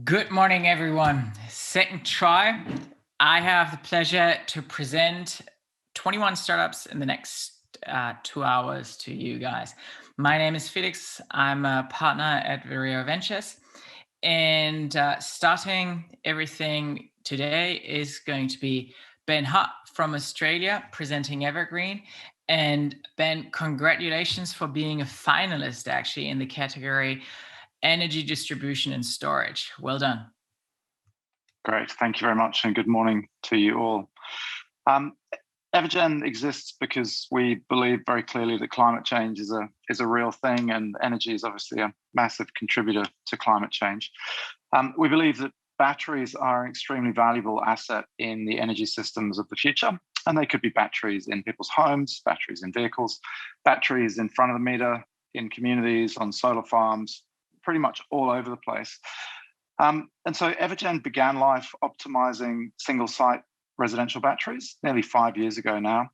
Good morning, everyone. Second try. I have the pleasure to present 21 startups in the next 2 hours to you guys. My name is Felix. I'm a partner at Ventures. And starting everything today is going to be Ben Hutt from Australia presenting Evergreen. And Ben, congratulations for being a finalist actually in the category Energy Distribution and Storage. Well done. Great, thank you very much, and good morning to you all. Evergen exists because we believe very clearly that climate change is a real thing, and energy is obviously a massive contributor to climate change. We believe that batteries are an extremely valuable asset in the energy systems of the future, and they could be batteries in people's homes, batteries in vehicles, batteries in front of the meter, in communities, on solar farms, pretty much all over the place. And so Evergen began life optimizing single-site residential batteries nearly 5 years ago now.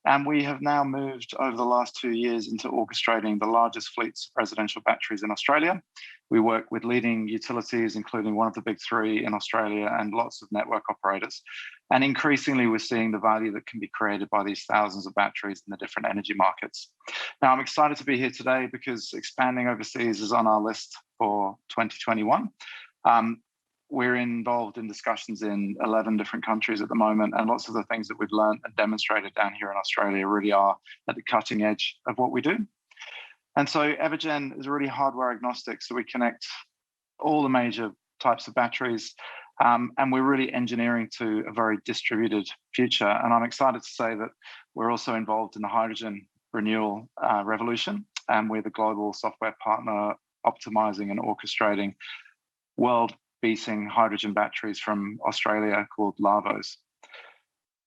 And we have now moved over the last 2 years into orchestrating the largest fleets of residential batteries in Australia. We work with leading utilities, including one of the big three in Australia, and lots of network operators. And increasingly, we're seeing the value that can be created by these thousands of batteries in the different energy markets. Now, I'm excited to be here today because expanding overseas is on our list for 2021. We're involved in discussions in 11 different countries at the moment, and lots of the things that we've learned and demonstrated down here in Australia really are at the cutting edge of what we do. And so Evergen is really hardware agnostic, so we connect all the major types of batteries, and we're really engineering to a very distributed future. And I'm excited to say that we're also involved in the hydrogen renewal revolution, and we're the global software partner optimizing and orchestrating world-beating hydrogen batteries from Australia called Lavos.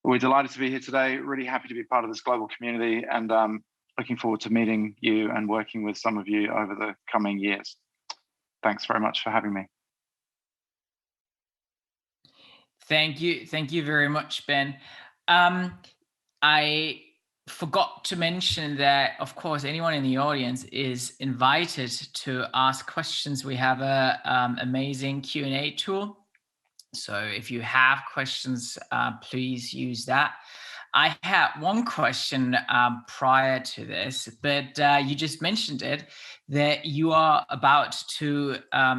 We're delighted to be here today, really happy to be part of this global community, and looking forward to meeting you and working with some of you over the coming years. Thanks very much for having me. Thank you very much, Ben. I forgot to mention that, of course, anyone in the audience is invited to ask questions. We have a amazing Q&A tool. So if you have questions, please use that. I had one question prior to this, but you just mentioned it, that you are about to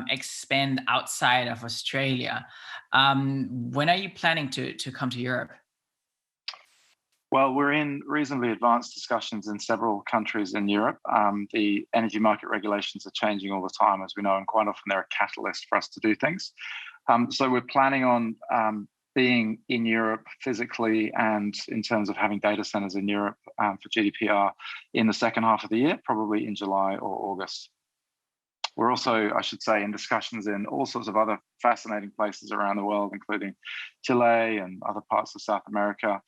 expand outside of Australia. When are you planning to come to Europe? Well, we're in reasonably advanced discussions in several countries in Europe. The energy market regulations are changing all the time, as we know, and quite often they're a catalyst for us to do things. So we're planning on being in Europe physically and in terms of having data centers in Europe for GDPR in the second half of the year, probably in July or August. We're also, I should say, in discussions in all sorts of other fascinating places around the world, including Chile and other parts of South America.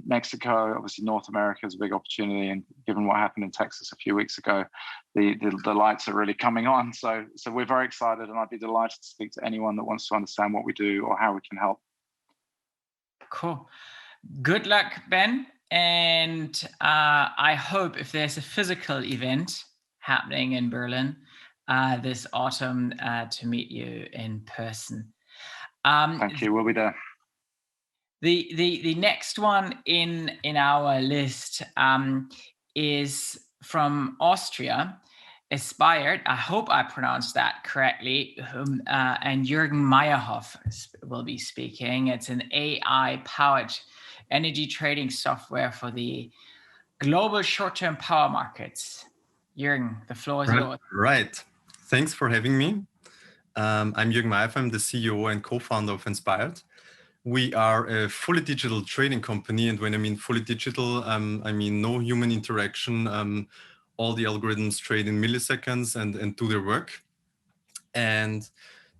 Mexico, obviously North America is a big opportunity, and given what happened in Texas a few weeks ago, the lights are really coming on. So we're very excited, and I'd be delighted to speak to anyone that wants to understand what we do or how we can help. Cool. Good luck, Ben. And I hope if there's a physical event happening in Berlin this autumn to meet you in person. Thank you. We'll be there. The next one in our list is from Austria, Enspired. I hope I pronounced that correctly. And Jürgen Meyerhoff will be speaking. It's an AI-powered energy trading software for the global short-term power markets. Jürgen, the floor is yours. Right. Thanks for having me. I'm Jürgen Meyerhoff. I'm the CEO and co-founder of Enspired. We are a fully digital trading company, and when I mean fully digital, I mean no human interaction. All the algorithms trade in milliseconds and do their work. And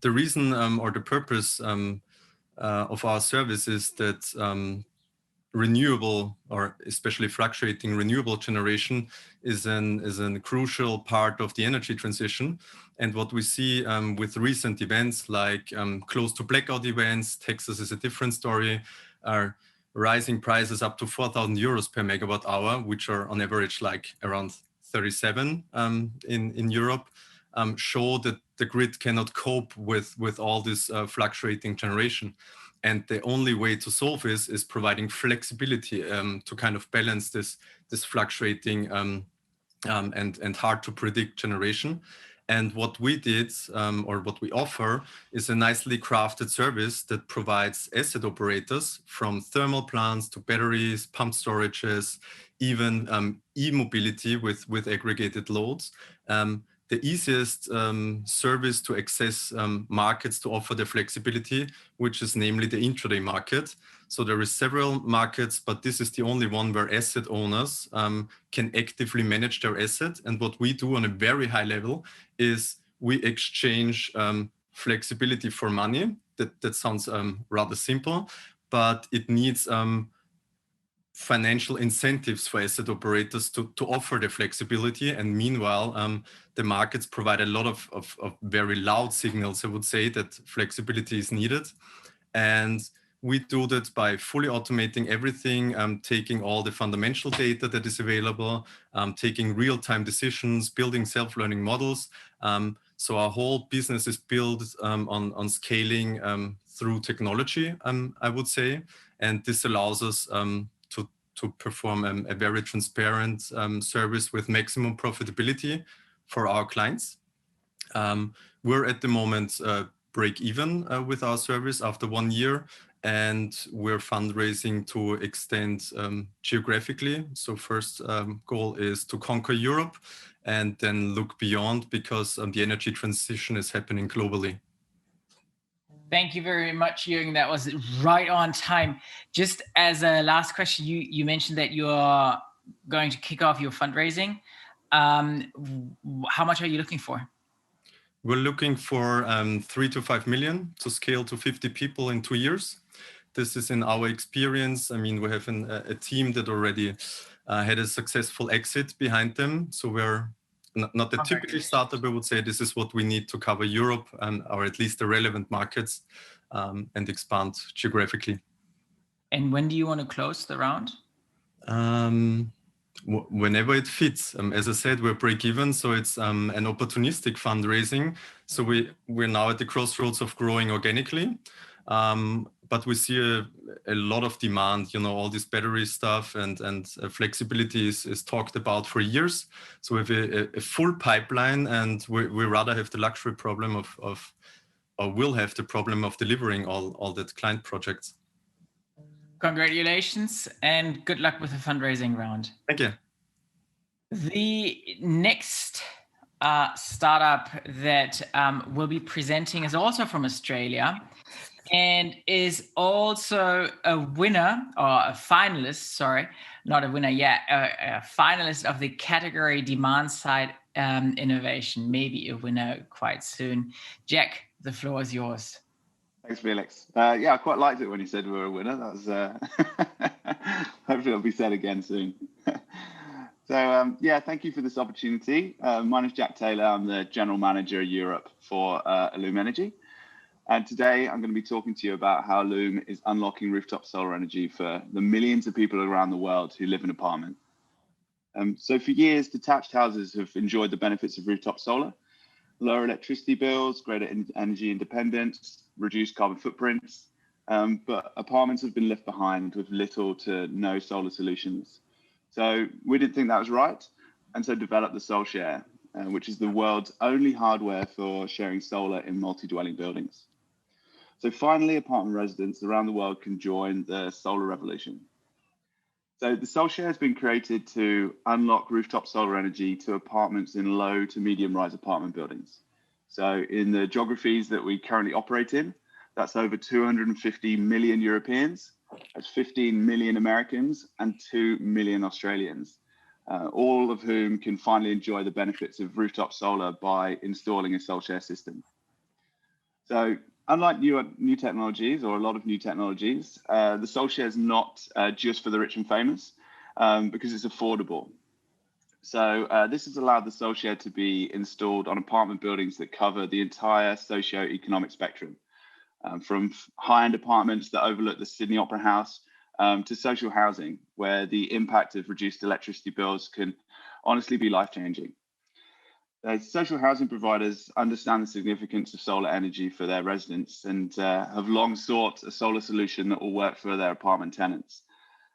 the reason or the purpose of our service is that renewable, or especially fluctuating renewable generation, is a crucial part of the energy transition. And what we see with recent events like close to blackout events, Texas is a different story, are rising prices up to 4,000 euros per megawatt hour, which are on average like around 37 in Europe, show that the grid cannot cope with all this fluctuating generation. And the only way to solve this is providing flexibility to kind of balance this fluctuating and hard to predict generation. And what we did, or what we offer, is a nicely crafted service that provides asset operators from thermal plants to batteries, pump storages, even e-mobility with aggregated loads. The easiest service to access markets to offer the flexibility, which is namely the intraday market. So there is several markets, but this is the only one where asset owners can actively manage their asset. And what we do on a very high level is we exchange flexibility for money. That sounds rather simple, but it needs financial incentives for asset operators to offer the flexibility. And meanwhile, the markets provide a lot of very loud signals, I would say, that flexibility is needed. And we do that by fully automating everything, taking all the fundamental data that is available, taking real-time decisions, building self-learning models. So our whole business is built on scaling through technology, I would say. And this allows us to perform a very transparent service with maximum profitability for our clients. We're at the moment break even with our service after 1 year, and we're fundraising to extend geographically. So first goal is to conquer Europe and then look beyond, because the energy transition is happening globally. Thank you very much, Jürgen. That was right on time. Just as a last question, you mentioned that you are going to kick off your fundraising. How much are you looking for? We're looking for 3 to 5 million to scale to 50 people in 2 years. This is in our experience. I mean, we have a team that already had a successful exit behind them. So we're not the typical startup, I would say. This is what we need to cover Europe, or at least the relevant markets, and expand geographically. And when do you want to close the round? Whenever it fits. As I said, we're break even, so it's an opportunistic fundraising. So we're now at the crossroads of growing organically, but we see a lot of demand. You know, all this battery stuff and flexibility is talked about for years. So we have a full pipeline, and we rather have the luxury problem or will have the problem of delivering all that client projects. Congratulations and good luck with the fundraising round. Thank you. The next startup that will be presenting is also from Australia and is also a winner, or a finalist, sorry, not a winner yet, a finalist of the category demand side innovation, maybe a winner quite soon. Jack, the floor is yours. Thanks, Felix. Yeah, I quite liked it when you said we were a winner. That was hopefully it'll be said again soon. So yeah, thank you for this opportunity. My name is Jack Taylor. I'm the General Manager Europe for Allume Energy. And today I'm going to be talking to you about how Allume is unlocking rooftop solar energy for the millions of people around the world who live in apartments. So for years, detached houses have enjoyed the benefits of rooftop solar: lower electricity bills, greater energy independence, reduced carbon footprints. But apartments have been left behind with little to no solar solutions. So we didn't think that was right, and so developed the SolShare, which is the world's only hardware for sharing solar in multi-dwelling buildings. So finally, apartment residents around the world can join the solar revolution. So the SolShare has been created to unlock rooftop solar energy to apartments in low to medium rise apartment buildings. So in the geographies that we currently operate in, that's over 250 million Europeans, that's 15 million Americans, and 2 million Australians, all of whom can finally enjoy the benefits of rooftop solar by installing a SolShare system. So unlike new technologies, or a lot of new technologies, the SolShare is not just for the rich and famous, because it's affordable. So this has allowed the SolShare to be installed on apartment buildings that cover the entire socio-economic spectrum, from high-end apartments that overlook the Sydney Opera House to social housing, where the impact of reduced electricity bills can honestly be life-changing. Social housing providers understand the significance of solar energy for their residents and have long sought a solar solution that will work for their apartment tenants.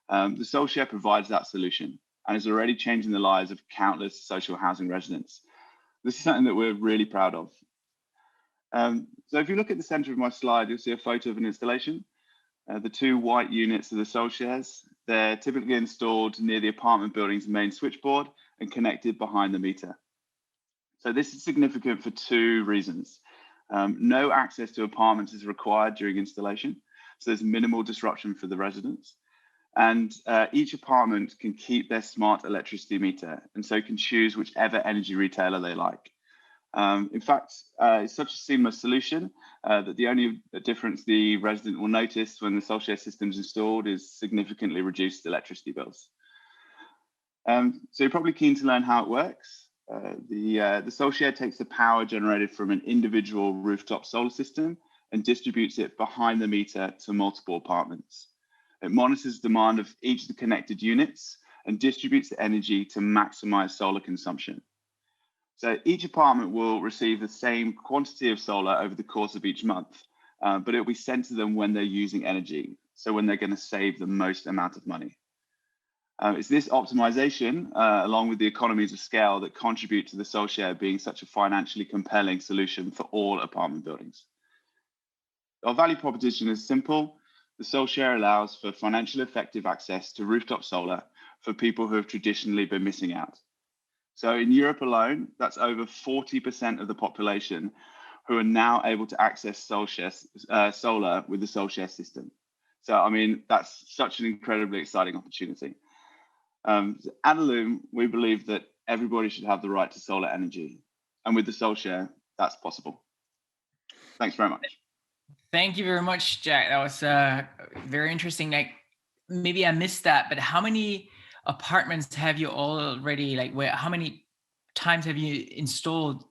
The SolarShare provides that solution and is already changing the lives of countless social housing residents. This is something that we're really proud of. So if you look at the center of my slide, you'll see a photo of an installation. The two white units are the SolarShares. They're typically installed near the apartment building's main switchboard and connected behind the meter. So this is significant for two reasons. No access to apartments is required during installation, so there's minimal disruption for the residents. And each apartment can keep their smart electricity meter and so can choose whichever energy retailer they like. In fact, it's such a seamless solution that the only difference the resident will notice when the SolarShare system is installed is significantly reduced electricity bills. So you're probably keen to learn how it works. The SolarShare takes the power generated from an individual rooftop solar system and distributes it behind the meter to multiple apartments. It monitors demand of each of the connected units and distributes the energy to maximize solar consumption. So each apartment will receive the same quantity of solar over the course of each month, but it will be sent to them when they're using energy, so when they're going to save the most amount of money. It's this optimization, along with the economies of scale, that contribute to the SolarShare being such a financially compelling solution for all apartment buildings. Our value proposition is simple. The SolarShare allows for financially effective access to rooftop solar for people who have traditionally been missing out. So in Europe alone, that's over 40% of the population who are now able to access solar with the SolarShare system. So, I mean, that's such an incredibly exciting opportunity. At Allume, we believe that everybody should have the right to solar energy. And with the SolarShare, that's possible. Thanks very much. Thank you very much, Jack. That was very interesting. Like, maybe I missed that, but how many apartments have you already, like, how many times have you installed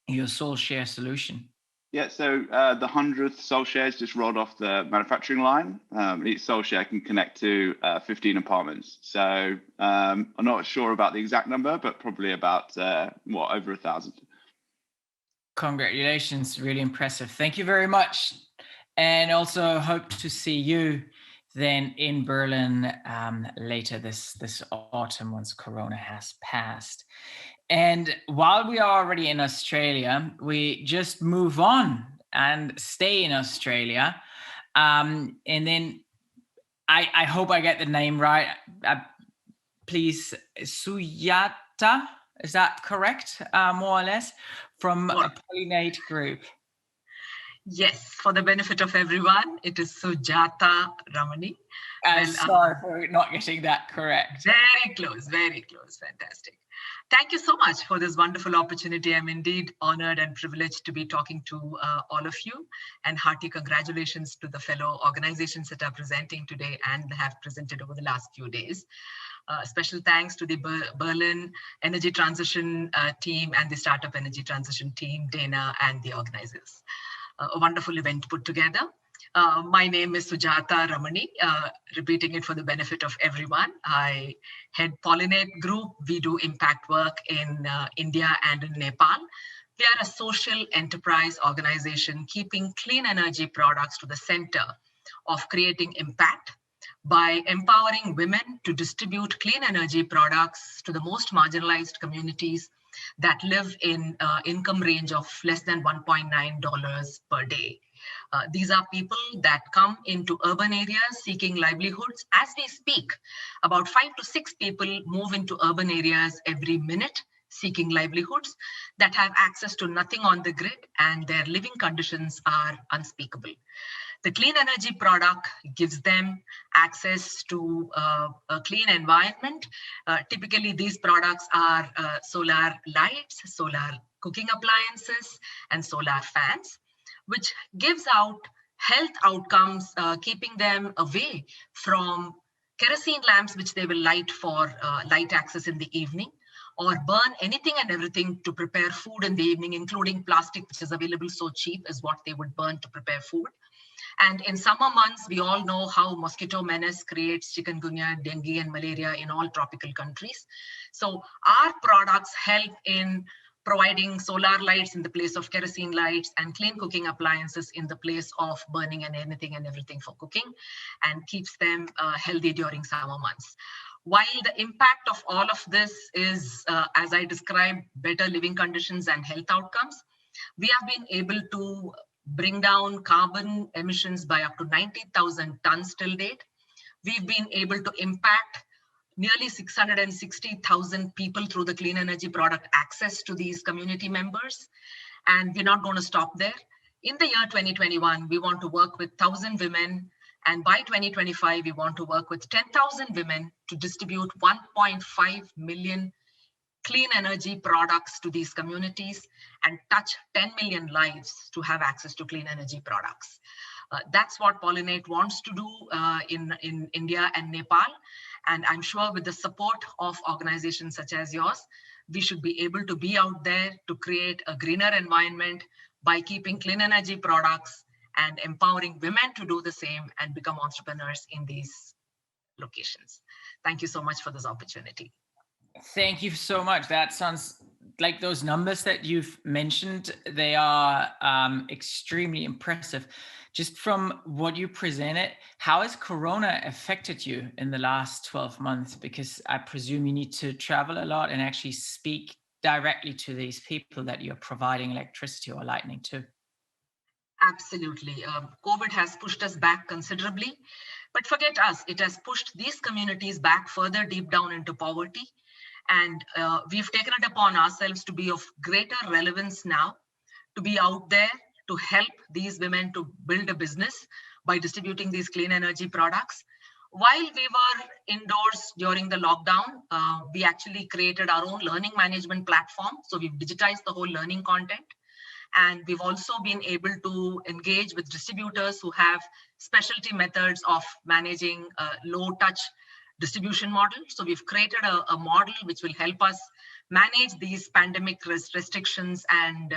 your SolarShare solution? Yeah, so the 100th SolarShare just rolled off the manufacturing line. Each SolarShare can connect to 15 apartments. So I'm not sure about the exact number, but probably about, over 1,000. Congratulations, really impressive. Thank you very much. And also hope to see you then in Berlin later this autumn once Corona has passed. And while we are already in Australia, we just move on and stay in Australia. And then I hope I get the name right. Please, Sujata, is that correct, more or less, from Pollinate Group? Yes, for the benefit of everyone, it is Sujata Ramani. Sorry for not getting that correct. Very close, fantastic. Thank you so much for this wonderful opportunity. I'm indeed honored and privileged to be talking to all of you, and hearty congratulations to the fellow organizations that are presenting today and have presented over the last few days. Special thanks to the Berlin Energy Transition team and the Startup Energy Transition team, Dana, and the organizers. A wonderful event put together. My name is Sujata Ramani, repeating it for the benefit of everyone. I head Pollinate Group. We do impact work in India and in Nepal. We are a social enterprise organization keeping clean energy products to the center of creating impact by empowering women to distribute clean energy products to the most marginalized communities that live in income range of less than $1.9 per day. These are people that come into urban areas seeking livelihoods. As we speak, about 5 to 6 people move into urban areas every minute seeking livelihoods that have access to nothing on the grid, and their living conditions are unspeakable. The clean energy product gives them access to a clean environment. Typically, these products are solar lights, solar cooking appliances, and solar fans, which gives out health outcomes, keeping them away from kerosene lamps, which they will light for light access in the evening, or burn anything and everything to prepare food in the evening, including plastic, which is available so cheap, is what they would burn to prepare food. And in summer months, we all know how mosquito menace creates chikungunya, dengue, and malaria in all tropical countries. So our products help in providing solar lights in the place of kerosene lights, and clean cooking appliances in the place of burning and anything and everything for cooking, and keeps them healthy during summer months. While the impact of all of this is, as I described, better living conditions and health outcomes, we have been able to bring down carbon emissions by up to 90,000 tons till date. We've been able to impact nearly 660,000 people through the clean energy product access to these community members. And we're not going to stop there. In the year 2021, we want to work with 1,000 women. And by 2025, we want to work with 10,000 women to distribute 1.5 million clean energy products to these communities and touch 10 million lives to have access to clean energy products. That's what Pollinate wants to do in India and Nepal. And I'm sure with the support of organizations such as yours, we should be able to be out there to create a greener environment by keeping clean energy products and empowering women to do the same and become entrepreneurs in these locations. Thank you so much for this opportunity. Thank you so much. That sounds like those numbers that you've mentioned, they are extremely impressive. Just from what you presented, how has Corona affected you in the last 12 months? Because I presume you need to travel a lot and actually speak directly to these people that you're providing electricity or lightning to. Absolutely. COVID has pushed us back considerably, but forget us, it has pushed these communities back further deep down into poverty. And we've taken it upon ourselves to be of greater relevance now, to be out there to help these women to build a business by distributing these clean energy products. While we were indoors during the lockdown, we actually created our own learning management platform. So we've digitized the whole learning content. And we've also been able to engage with distributors who have specialty methods of managing low touch distribution model. So we've created a model which will help us manage these pandemic restrictions and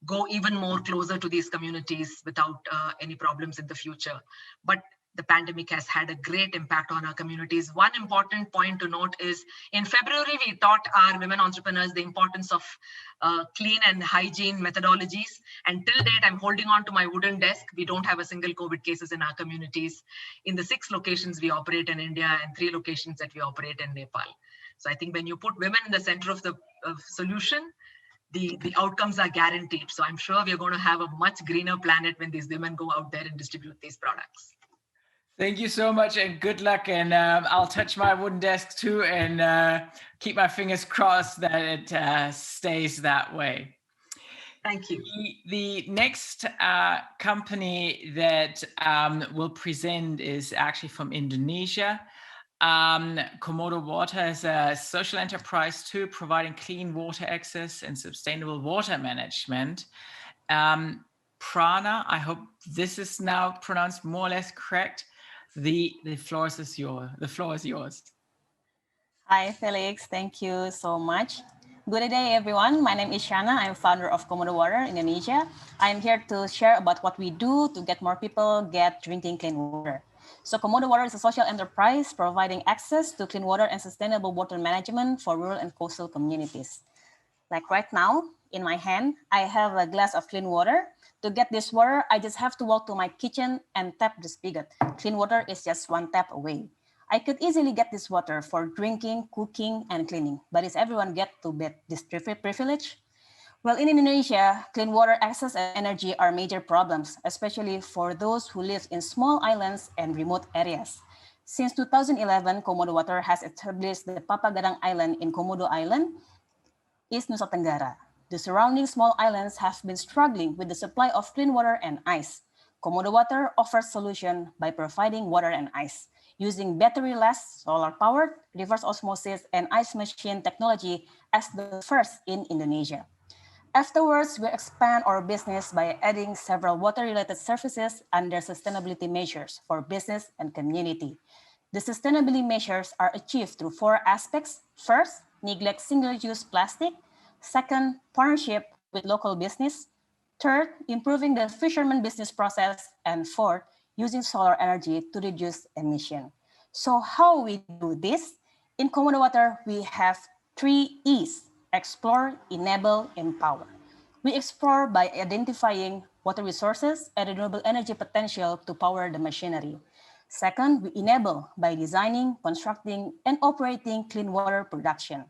go even more closer to these communities without any problems in the future. But the pandemic has had a great impact on our communities. One important point to note is in February, we taught our women entrepreneurs the importance of clean and hygiene methodologies. And till date, I'm holding on to my wooden desk. We don't have a single COVID cases in our communities in the 6 locations we operate in India and 3 locations that we operate in Nepal. So I think when you put women in the center of the solution, the outcomes are guaranteed. So I'm sure we're going to have a much greener planet when these women go out there and distribute these products. Thank you so much and good luck. And I'll touch my wooden desk too and keep my fingers crossed that it stays that way. Thank you. The next company that will present is actually from Indonesia. Komodo Water is a social enterprise too, providing clean water access and sustainable water management. Prana, I hope this is now pronounced more or less correct. The floor is yours. The floor is yours. Hi, Felix. Thank you so much. Good day, everyone. My name is Shana. I'm founder of Komodo Water, Indonesia. I'm here to share about what we do to get more people get drinking clean water. So Komodo Water is a social enterprise providing access to clean water and sustainable water management for rural and coastal communities. Like right now, in my hand, I have a glass of clean water. To get this water, I just have to walk to my kitchen and tap the spigot. Clean water is just 1 tap away. I could easily get this water for drinking, cooking, and cleaning. But is everyone get to get this privilege? Well, in Indonesia, clean water access and energy are major problems, especially for those who live in small islands and remote areas. Since 2011, Komodo Water has established the Papagadang Island in Komodo Island, East Nusa Tenggara. The surrounding small islands have been struggling with the supply of clean water and ice. Komodo Water offers solution by providing water and ice using battery-less, solar-powered, reverse osmosis, and ice machine technology as the first in Indonesia. Afterwards, we expand our business by adding several water-related services under sustainability measures for business and community. The sustainability measures are achieved through 4 aspects. First, neglect single-use plastic. Second, partnership with local business. Third, improving the fisherman business process. And fourth, using solar energy to reduce emission. So how we do this? In Komodo Water, we have 3 E's. explore, enable, empower. We explore by identifying water resources and renewable energy potential to power the machinery. Second, we enable by designing, constructing, and operating clean water production.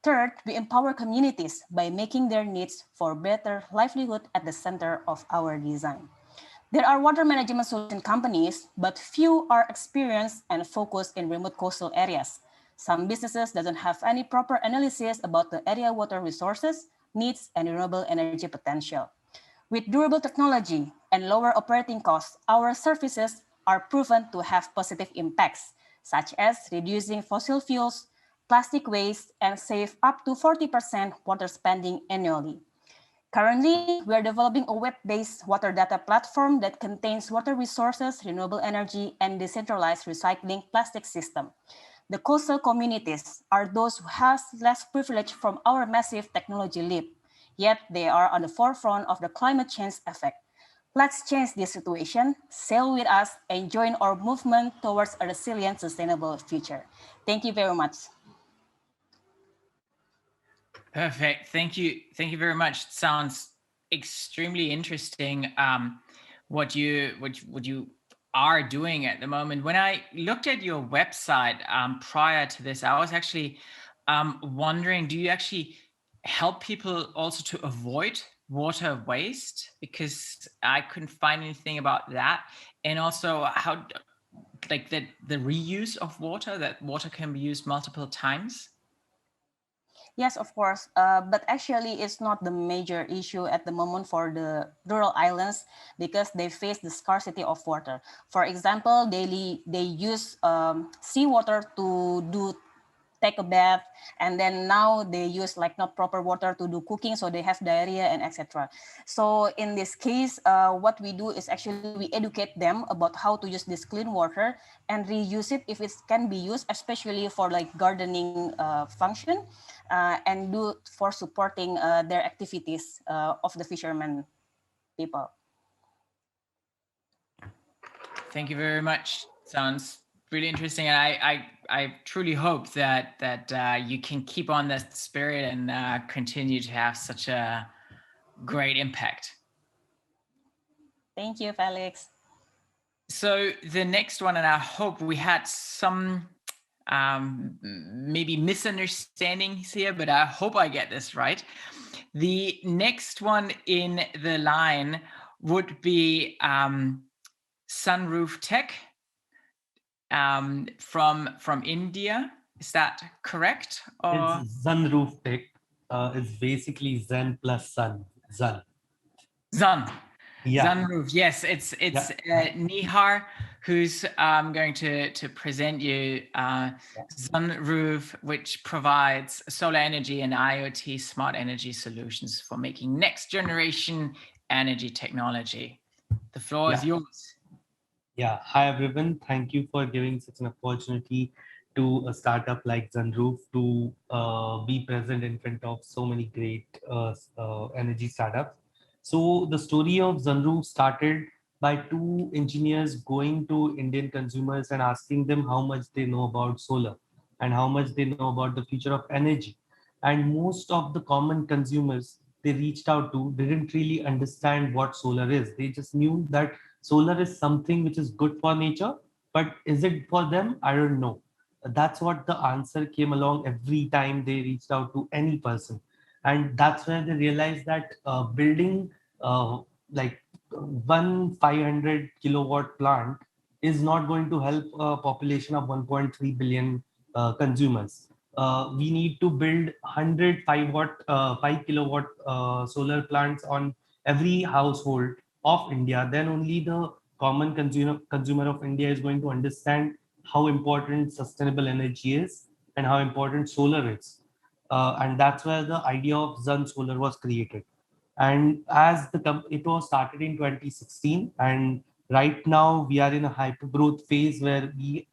Third, we empower communities by making their needs for better livelihood at the center of our design. There are water management solution companies, but few are experienced and focused in remote coastal areas. Some businesses doesn't have any proper analysis about the area water resources, needs, and renewable energy potential. With durable technology and lower operating costs, our services are proven to have positive impacts, such as reducing fossil fuels, plastic waste, and save up to 40% water spending annually. Currently, we are developing a web-based water data platform that contains water resources, renewable energy, and decentralized recycling plastic system. The coastal communities are those who have less privilege from our massive technology leap, yet they are on the forefront of the climate change effect. Let's change this situation, sail with us, and join our movement towards a resilient, sustainable future. Thank you very much. Perfect. Thank you. Thank you very much. It sounds extremely interesting. What you are doing at the moment. When I looked at your website prior to this, I was actually wondering, do you actually help people also to avoid water waste? Because I couldn't find anything about that. And also how, like the reuse of water, that water can be used multiple times. Yes, of course, but actually it's not the major issue at the moment for the rural islands because they face the scarcity of water. For example, they use seawater to take a bath, and then now they use like not proper water to do cooking, so they have diarrhea and etc. So in this case, what we do is actually we educate them about how to use this clean water and reuse it if it can be used, especially for like gardening function, and do for supporting their activities of the fishermen people. Thank you very much. Sounds really interesting, and I truly hope that you can keep on that spirit and continue to have such a great impact. Thank you, Felix. So the next one, and I hope we had some maybe misunderstandings here, but I hope I get this right. The next one in the line would be ZunRoof Tech from India. Is that correct? Or? It's ZunRoof Tech. It's basically Zen plus Sun. Zun. Yeah. ZunRoof. Yes, it's Nihar who's going to present you ZunRoof, which provides solar energy and IoT smart energy solutions for making next generation energy technology. The floor is yours. Yeah. Hi, everyone. Thank you for giving such an opportunity to a startup like ZunRoof to be present in front of so many great energy startups. So the story of ZunRoof started by two engineers going to Indian consumers and asking them how much they know about solar and how much they know about the future of energy. And most of the common consumers they reached out to didn't really understand what solar is. They just knew that solar is something which is good for nature, but is it for them? I don't know. That's what the answer came along every time they reached out to any person. And that's where they realized that building like one 500 kilowatt plant is not going to help a population of 1.3 billion consumers. We need to build 5 kilowatt solar plants on every household of India. Then only the common consumer of India is going to understand how important sustainable energy is and how important solar is. And that's where the idea of Zun Solar was created. And as it was started in 2016, and right now we are in a hyper growth phase where we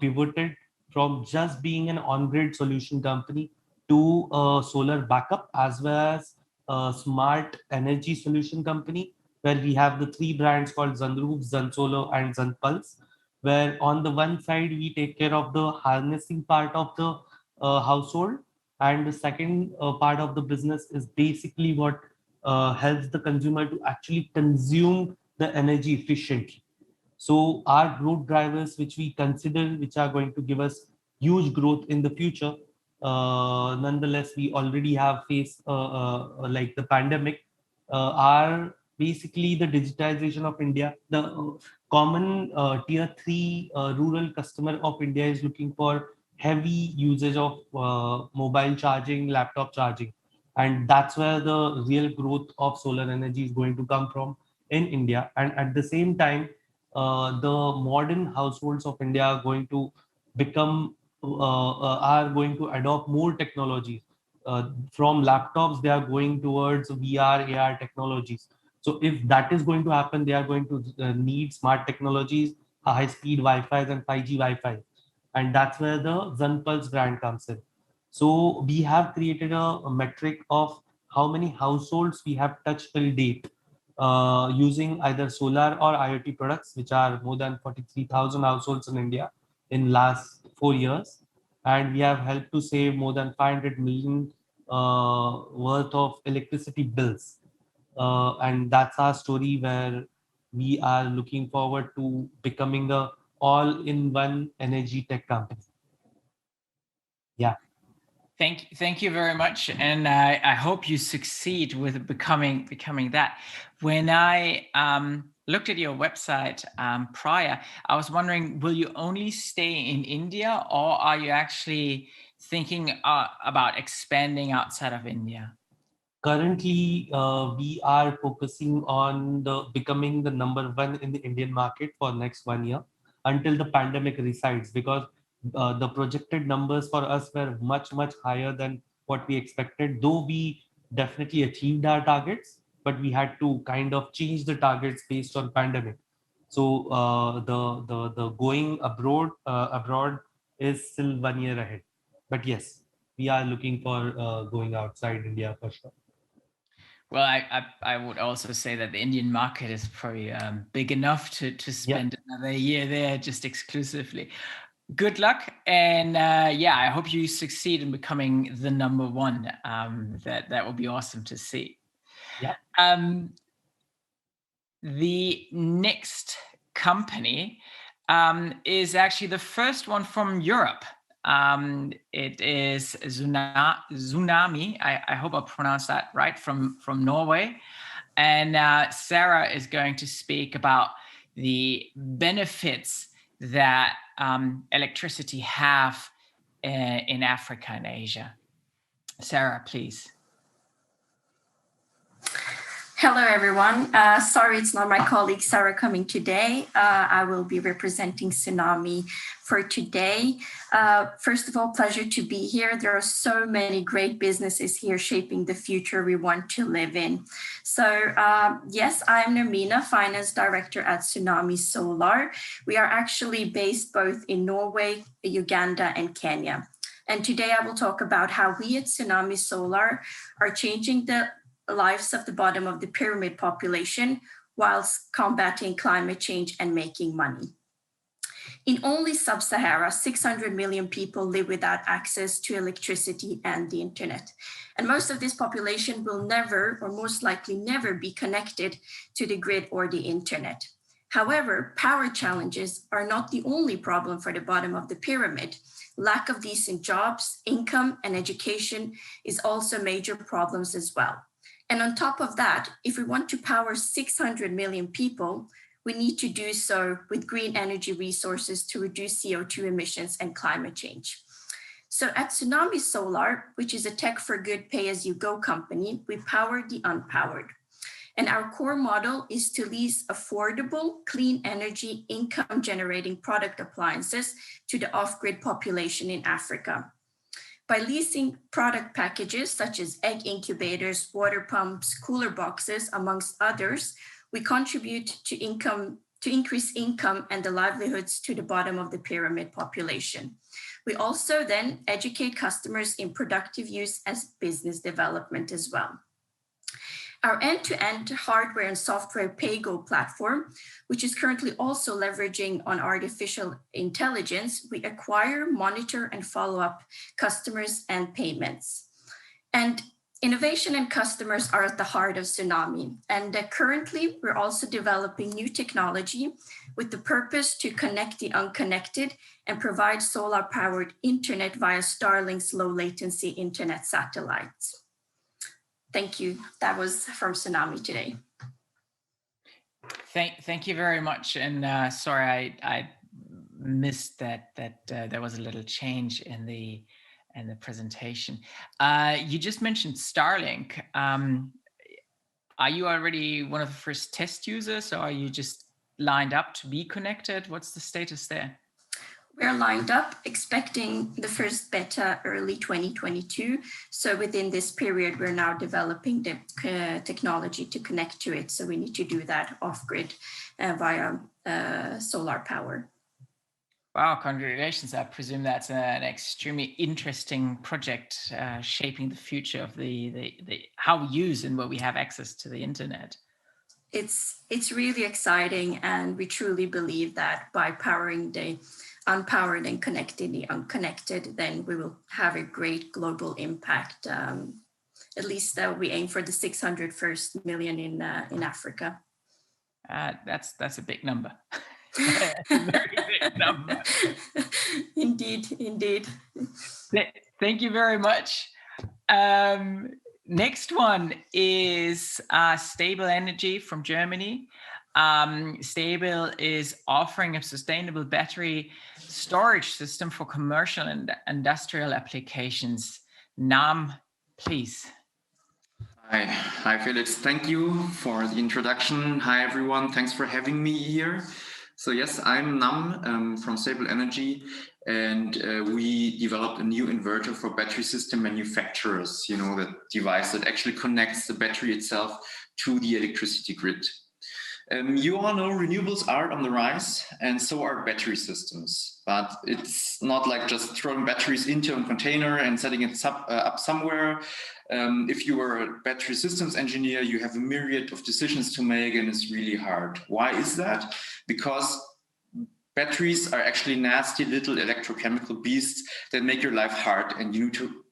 pivoted from just being an on-grid solution company to a solar backup as well as a smart energy solution company, where we have the three brands called ZunRoof, ZunSolar, and ZunPulse, where on the one side we take care of the harnessing part of the household, And the second part of the business is basically what helps the consumer to actually consume the energy efficiently. So our growth drivers, which we consider, which are going to give us huge growth in the future, nonetheless, we already have faced like the pandemic, are basically the digitization of India. The common tier 3 rural customer of India is looking for heavy usage of mobile charging, laptop charging. And that's where the real growth of solar energy is going to come from in India. And at the same time, the modern households of India are going to become are going to adopt more technologies. From laptops, they are going towards VR, AR technologies. So if that is going to happen, they are going to need smart technologies, high-speed Wi-Fi and 5G Wi-Fi, and that's where the ZunPulse brand comes in. So we have created a metric of how many households we have touched till date using either solar or IoT products, which are more than 43,000 households in India in last 4 years. And we have helped to save more than 500 million worth of electricity bills. And that's our story where we are looking forward to becoming a all-in-one energy tech company. Yeah. Thank you very much, and I hope you succeed with becoming that. When I looked at your website prior, I was wondering, will you only stay in India, or are you actually thinking about expanding outside of India? Currently, we are focusing on becoming the #1 in the Indian market for next 1 year until the pandemic resides, because the projected numbers for us were much higher than what we expected. Though we definitely achieved our targets, but we had to kind of change the targets based on pandemic. So the going abroad is still 1 year ahead. But yes, we are looking for going outside India for sure. Well, I would also say that the Indian market is probably big enough to spend another year there just exclusively. Good luck, and yeah, I hope you succeed in becoming the #1. That will be awesome to see. Yeah. The next company is actually the first one from Europe. It is Sunami. I hope I pronounced that right, from Norway. And Sarah is going to speak about the benefits that electricity have in Africa and Asia. Sarah, please. Hello, everyone. Sorry, it's not my colleague Sarah coming today. I will be representing Sunami for today. First of all, pleasure to be here. There are so many great businesses here shaping the future we want to live in. So yes, I'm Nermina, Finance Director at Sunami Solar. We are actually based both in Norway, Uganda, and Kenya. And today I will talk about how we at Sunami Solar are changing the lives of the bottom of the pyramid population whilst combating climate change and making money. In only sub-Sahara, 600 million people live without access to electricity and the internet. And most of this population will never, or most likely never, be connected to the grid or the internet. However, power challenges are not the only problem for the bottom of the pyramid. Lack of decent jobs, income, and education is also major problems as well. And on top of that, if we want to power 600 million people, we need to do so with green energy resources to reduce CO2 emissions and climate change. So at Sunami Solar, which is a tech for good pay-as-you-go company, we power the unpowered. And our core model is to lease affordable, clean energy, income-generating product appliances to the off-grid population in Africa. By leasing product packages such as egg incubators, water pumps, cooler boxes, amongst others, we contribute to increase income and the livelihoods to the bottom of the pyramid population. We also then educate customers in productive use as business development as well. Our end-to-end hardware and software PayGo platform, which is currently also leveraging on artificial intelligence, we acquire, monitor, and follow up customers and payments. And innovation and customers are at the heart of Sunami. And currently, we're also developing new technology with the purpose to connect the unconnected and provide solar-powered internet via Starlink's low latency internet satellites. Thank you. That was from Sunami today. Thank you very much. And sorry, I missed that there was a little change in the presentation. You just mentioned Starlink. Are you already one of the first test users, or are you just lined up to be connected? What's the status there? We're lined up, expecting the first beta early 2022. So within this period, we're now developing the technology to connect to it. So we need to do that off-grid via solar power. Wow, congratulations. I presume that's an extremely interesting project shaping the future of the how we use and where we have access to the internet. It's really exciting, and we truly believe that by powering the unpowered and connecting the unconnected, then we will have a great global impact. At least we aim for the 600 first million in Africa. That's a big number. A very big number. Indeed. Thank you very much. Next one is STABL Energy from Germany. STABL is offering a sustainable battery storage system for commercial and industrial applications. Nam, please. Hi, Felix. Thank you for the introduction. Hi, everyone. Thanks for having me here. So yes, I'm Nam from STABL Energy, and we developed a new inverter for battery system manufacturers, you know, the device that actually connects the battery itself to the electricity grid. You all know renewables are on the rise, and so are battery systems. But it's not like just throwing batteries into a container and setting it up somewhere. If you are a battery systems engineer, you have a myriad of decisions to make, and it's really hard. Why is that? Because batteries are actually nasty little electrochemical beasts that make your life hard, and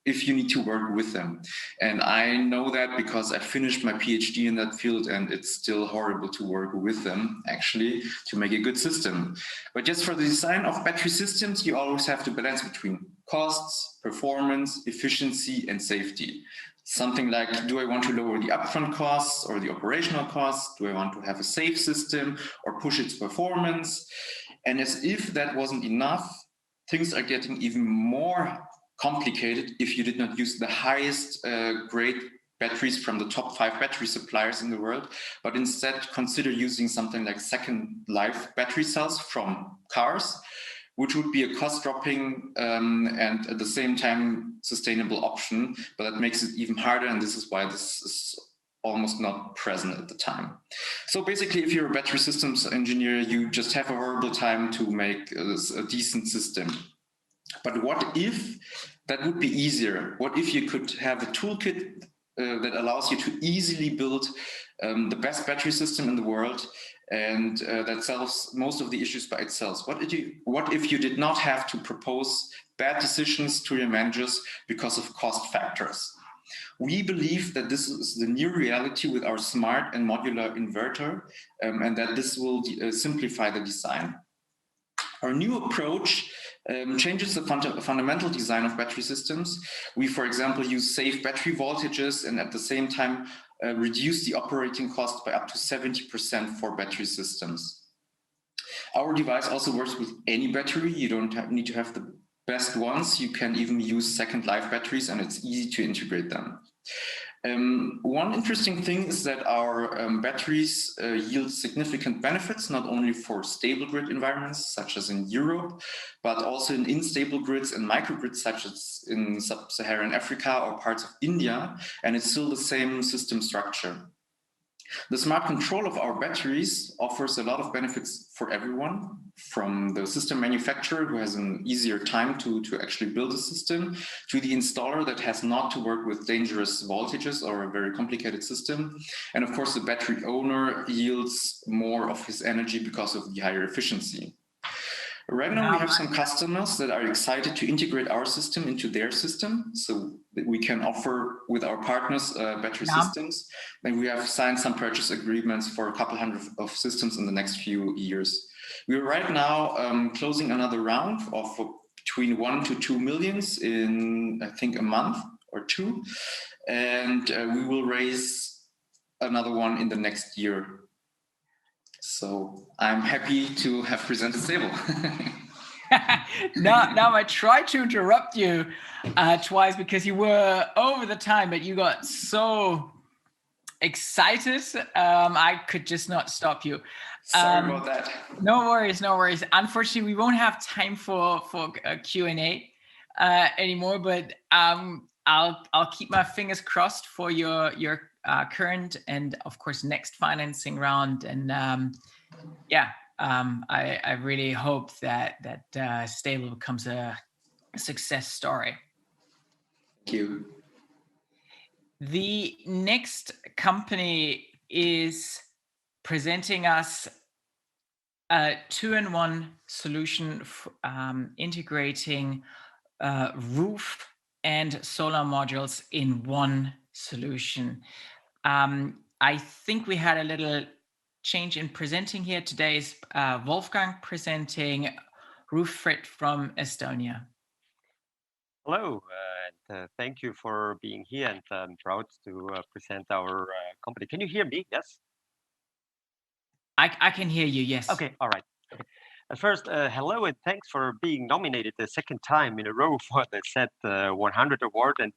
if you need to work with them. And I know that because I finished my PhD in that field, and it's still horrible to work with them, actually, to make a good system. But just for the design of battery systems, you always have to balance between costs, performance, efficiency, and safety. Something like, do I want to lower the upfront costs or the operational costs? Do I want to have a safe system or push its performance? And as if that wasn't enough, things are getting even more complicated if you did not use the highest grade batteries from the top 5 battery suppliers in the world, but instead consider using something like second life battery cells from cars, which would be a cost-dropping and at the same time sustainable option, but that makes it even harder, and this is why this is almost not present at the time. So basically, if you're a battery systems engineer, you just have a horrible time to make a decent system. But what if that would be easier? What if you could have a toolkit that allows you to easily build the best battery system in the world, and that solves most of the issues by itself? What if you did not have to propose bad decisions to your managers because of cost factors? We believe that this is the new reality with our smart and modular inverter, and that this will simplify the design. Our new approach changes the fundamental design of battery systems. We, for example, use safe battery voltages and at the same time reduce the operating cost by up to 70% for battery systems. Our device also works with any battery. You don't need to have the best ones. You can even use second life batteries, and it's easy to integrate them. One interesting thing is that our batteries yield significant benefits, not only for stable grid environments, such as in Europe, but also in unstable grids and microgrids, such as in sub-Saharan Africa or parts of India, and it's still the same system structure. The smart control of our batteries offers a lot of benefits for everyone, from the system manufacturer who has an easier time to actually build a system, to the installer that has not to work with dangerous voltages or a very complicated system. And of course, the battery owner yields more of his energy because of the higher efficiency. Right now, we have some customers that are excited to integrate our system into their system, so that we can offer with our partners battery systems. And we have signed some purchase agreements for a couple hundred of systems in the next few years. We are right now closing another round of between 1 to 2 millions in, I think, a month or two. And we will raise another one in the next year. So I'm happy to have presented STABL. Now I tried to interrupt you twice because you were over the time, but you got so excited. I could just not stop you. Sorry about that. No worries, no worries. Unfortunately, we won't have time for a Q&A anymore, but I'll keep my fingers crossed for your current and of course next financing round. And I really hope that STABL becomes a success story. Thank you. The next company is presenting us a 2-in-1 solution integrating roof and solar modules in one solution. I think we had a little change in presenting here. Today is Wolfgang presenting Roofit from Estonia. Hello, and thank you for being here, and I'm proud to present our company. Can you hear me? Yes? I can hear you, yes. Okay, all right. Okay. First, hello, and thanks for being nominated the second time in a row for the SET100 award, and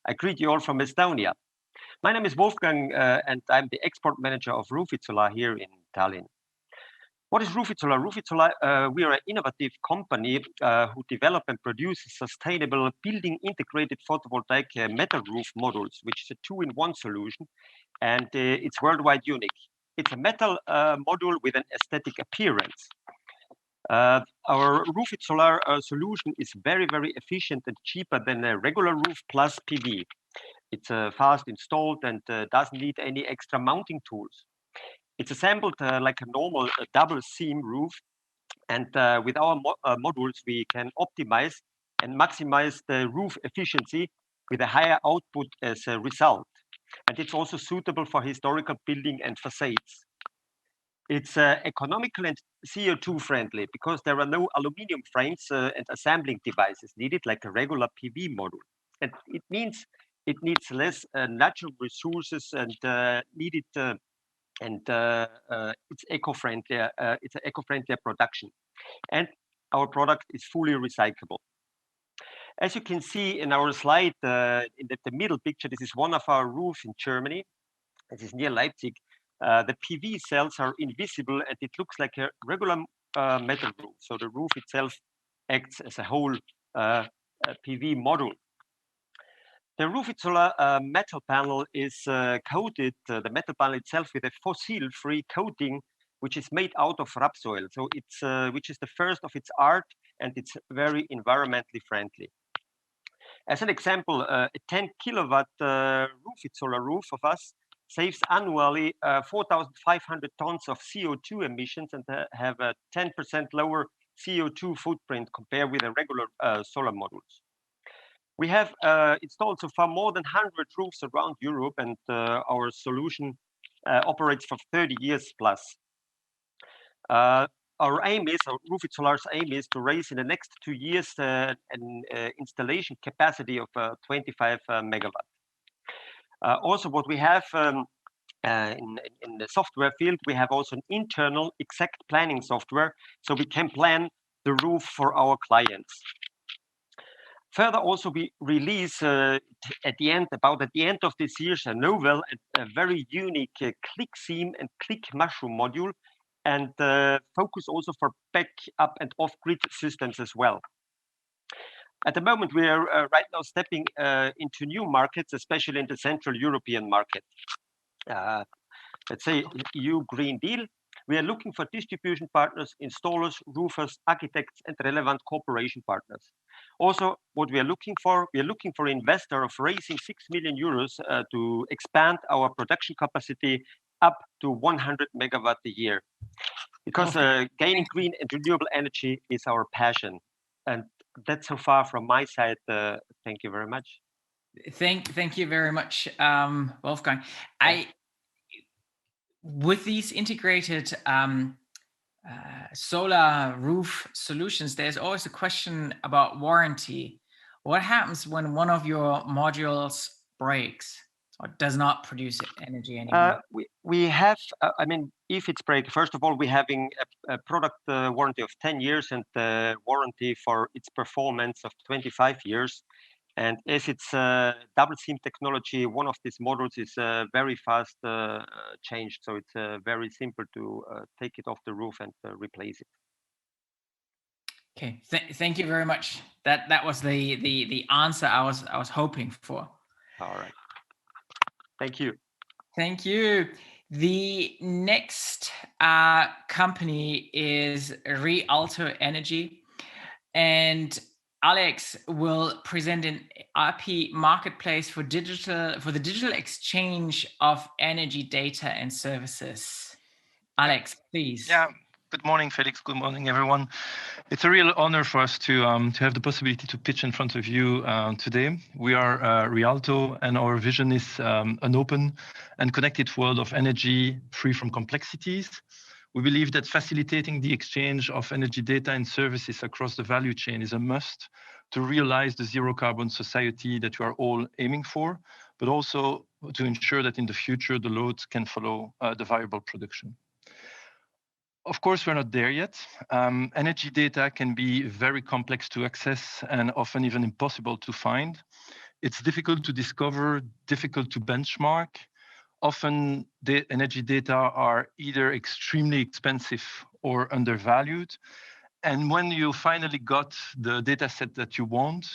I greet you all from Estonia. My name is Wolfgang, and I'm the export manager of Roofit.Solar here in Tallinn. What is Roofit.Solar? Roofit.Solar, we are an innovative company who develop and produce sustainable building integrated photovoltaic metal roof modules, which is a 2-in-1 solution, and it's worldwide unique. It's a metal module with an aesthetic appearance. Our Roofit.Solar solution is very, very efficient and cheaper than a regular roof plus PV. It's fast installed and doesn't need any extra mounting tools. It's assembled like a normal double seam roof, and with our modules we can optimize and maximize the roof efficiency with a higher output as a result. And it's also suitable for historical building and facades. It's economical and CO2 friendly because there are no aluminum frames and assembling devices needed like a regular PV module. And it means it needs less natural resources and it's eco-friendlier. It's an eco-friendlier production, and our product is fully recyclable. As you can see in our slide, in the middle picture, this is one of our roofs in Germany. This is near Leipzig. The PV cells are invisible, and it looks like a regular metal roof. So the roof itself acts as a whole PV module. The Roofit.Solar metal panel is coated, the metal panel itself, with a fossil-free coating, which is made out of rapsoil. So it's which is the first of its art, and it's very environmentally friendly. As an example, a 10 kilowatt Roofit.Solar roof of us saves annually 4,500 tons of CO2 emissions and have a 10% lower CO2 footprint compared with a regular solar modules. We have installed so far more than 100 roofs around Europe, and our solution operates for 30 years plus. Our aim is, our Roofit.Solar's aim is to raise in the next 2 years an installation capacity of 25 megawatt. Also, what we have in the software field, we have also an internal exact planning software, so we can plan the roof for our clients. Further, also we release about at the end of this year a novel and a very unique click seam and click mushroom module, and focus also for backup and off-grid systems as well. At the moment, we are right now stepping into new markets, especially in the Central European market. let's say, EU Green Deal, we are looking for distribution partners, installers, roofers, architects, and relevant cooperation partners. Also, what we are looking for investor of raising 6 million euros to expand our production capacity up to 100 megawatt a year. Because gaining green and renewable energy is our passion. And that's so far from my side. Thank you very much. Thank you very much, Wolfgang. With these integrated solar roof solutions, there's always a question about warranty. What happens when one of your modules breaks or does not produce energy anymore? We have, I mean, if it's break, first of all, we're having a product warranty of 10 years and the warranty for its performance of 25 years. And as it's double seam technology, one of these modules is very fast changed. So it's very simple to take it off the roof and replace it. Okay, thank you very much. That was the answer I was hoping for. All right. Thank you. Thank you. The next company is re.alto Energy, and Alex will present an RP marketplace for the digital exchange of energy data and services. Alex, please. Yeah. Good morning, Felix. Good morning, everyone. It's a real honor for us to have the possibility to pitch in front of you today. We are re.alto, and our vision is an open and connected world of energy free from complexities. We believe that facilitating the exchange of energy data and services across the value chain is a must to realize the zero carbon society that we are all aiming for, but also to ensure that in the future the loads can follow the viable production. Of course, we're not there yet. Energy data can be very complex to access and often even impossible to find. It's difficult to discover, difficult to benchmark. Often the energy data are either extremely expensive or undervalued. And when you finally got the data set that you want,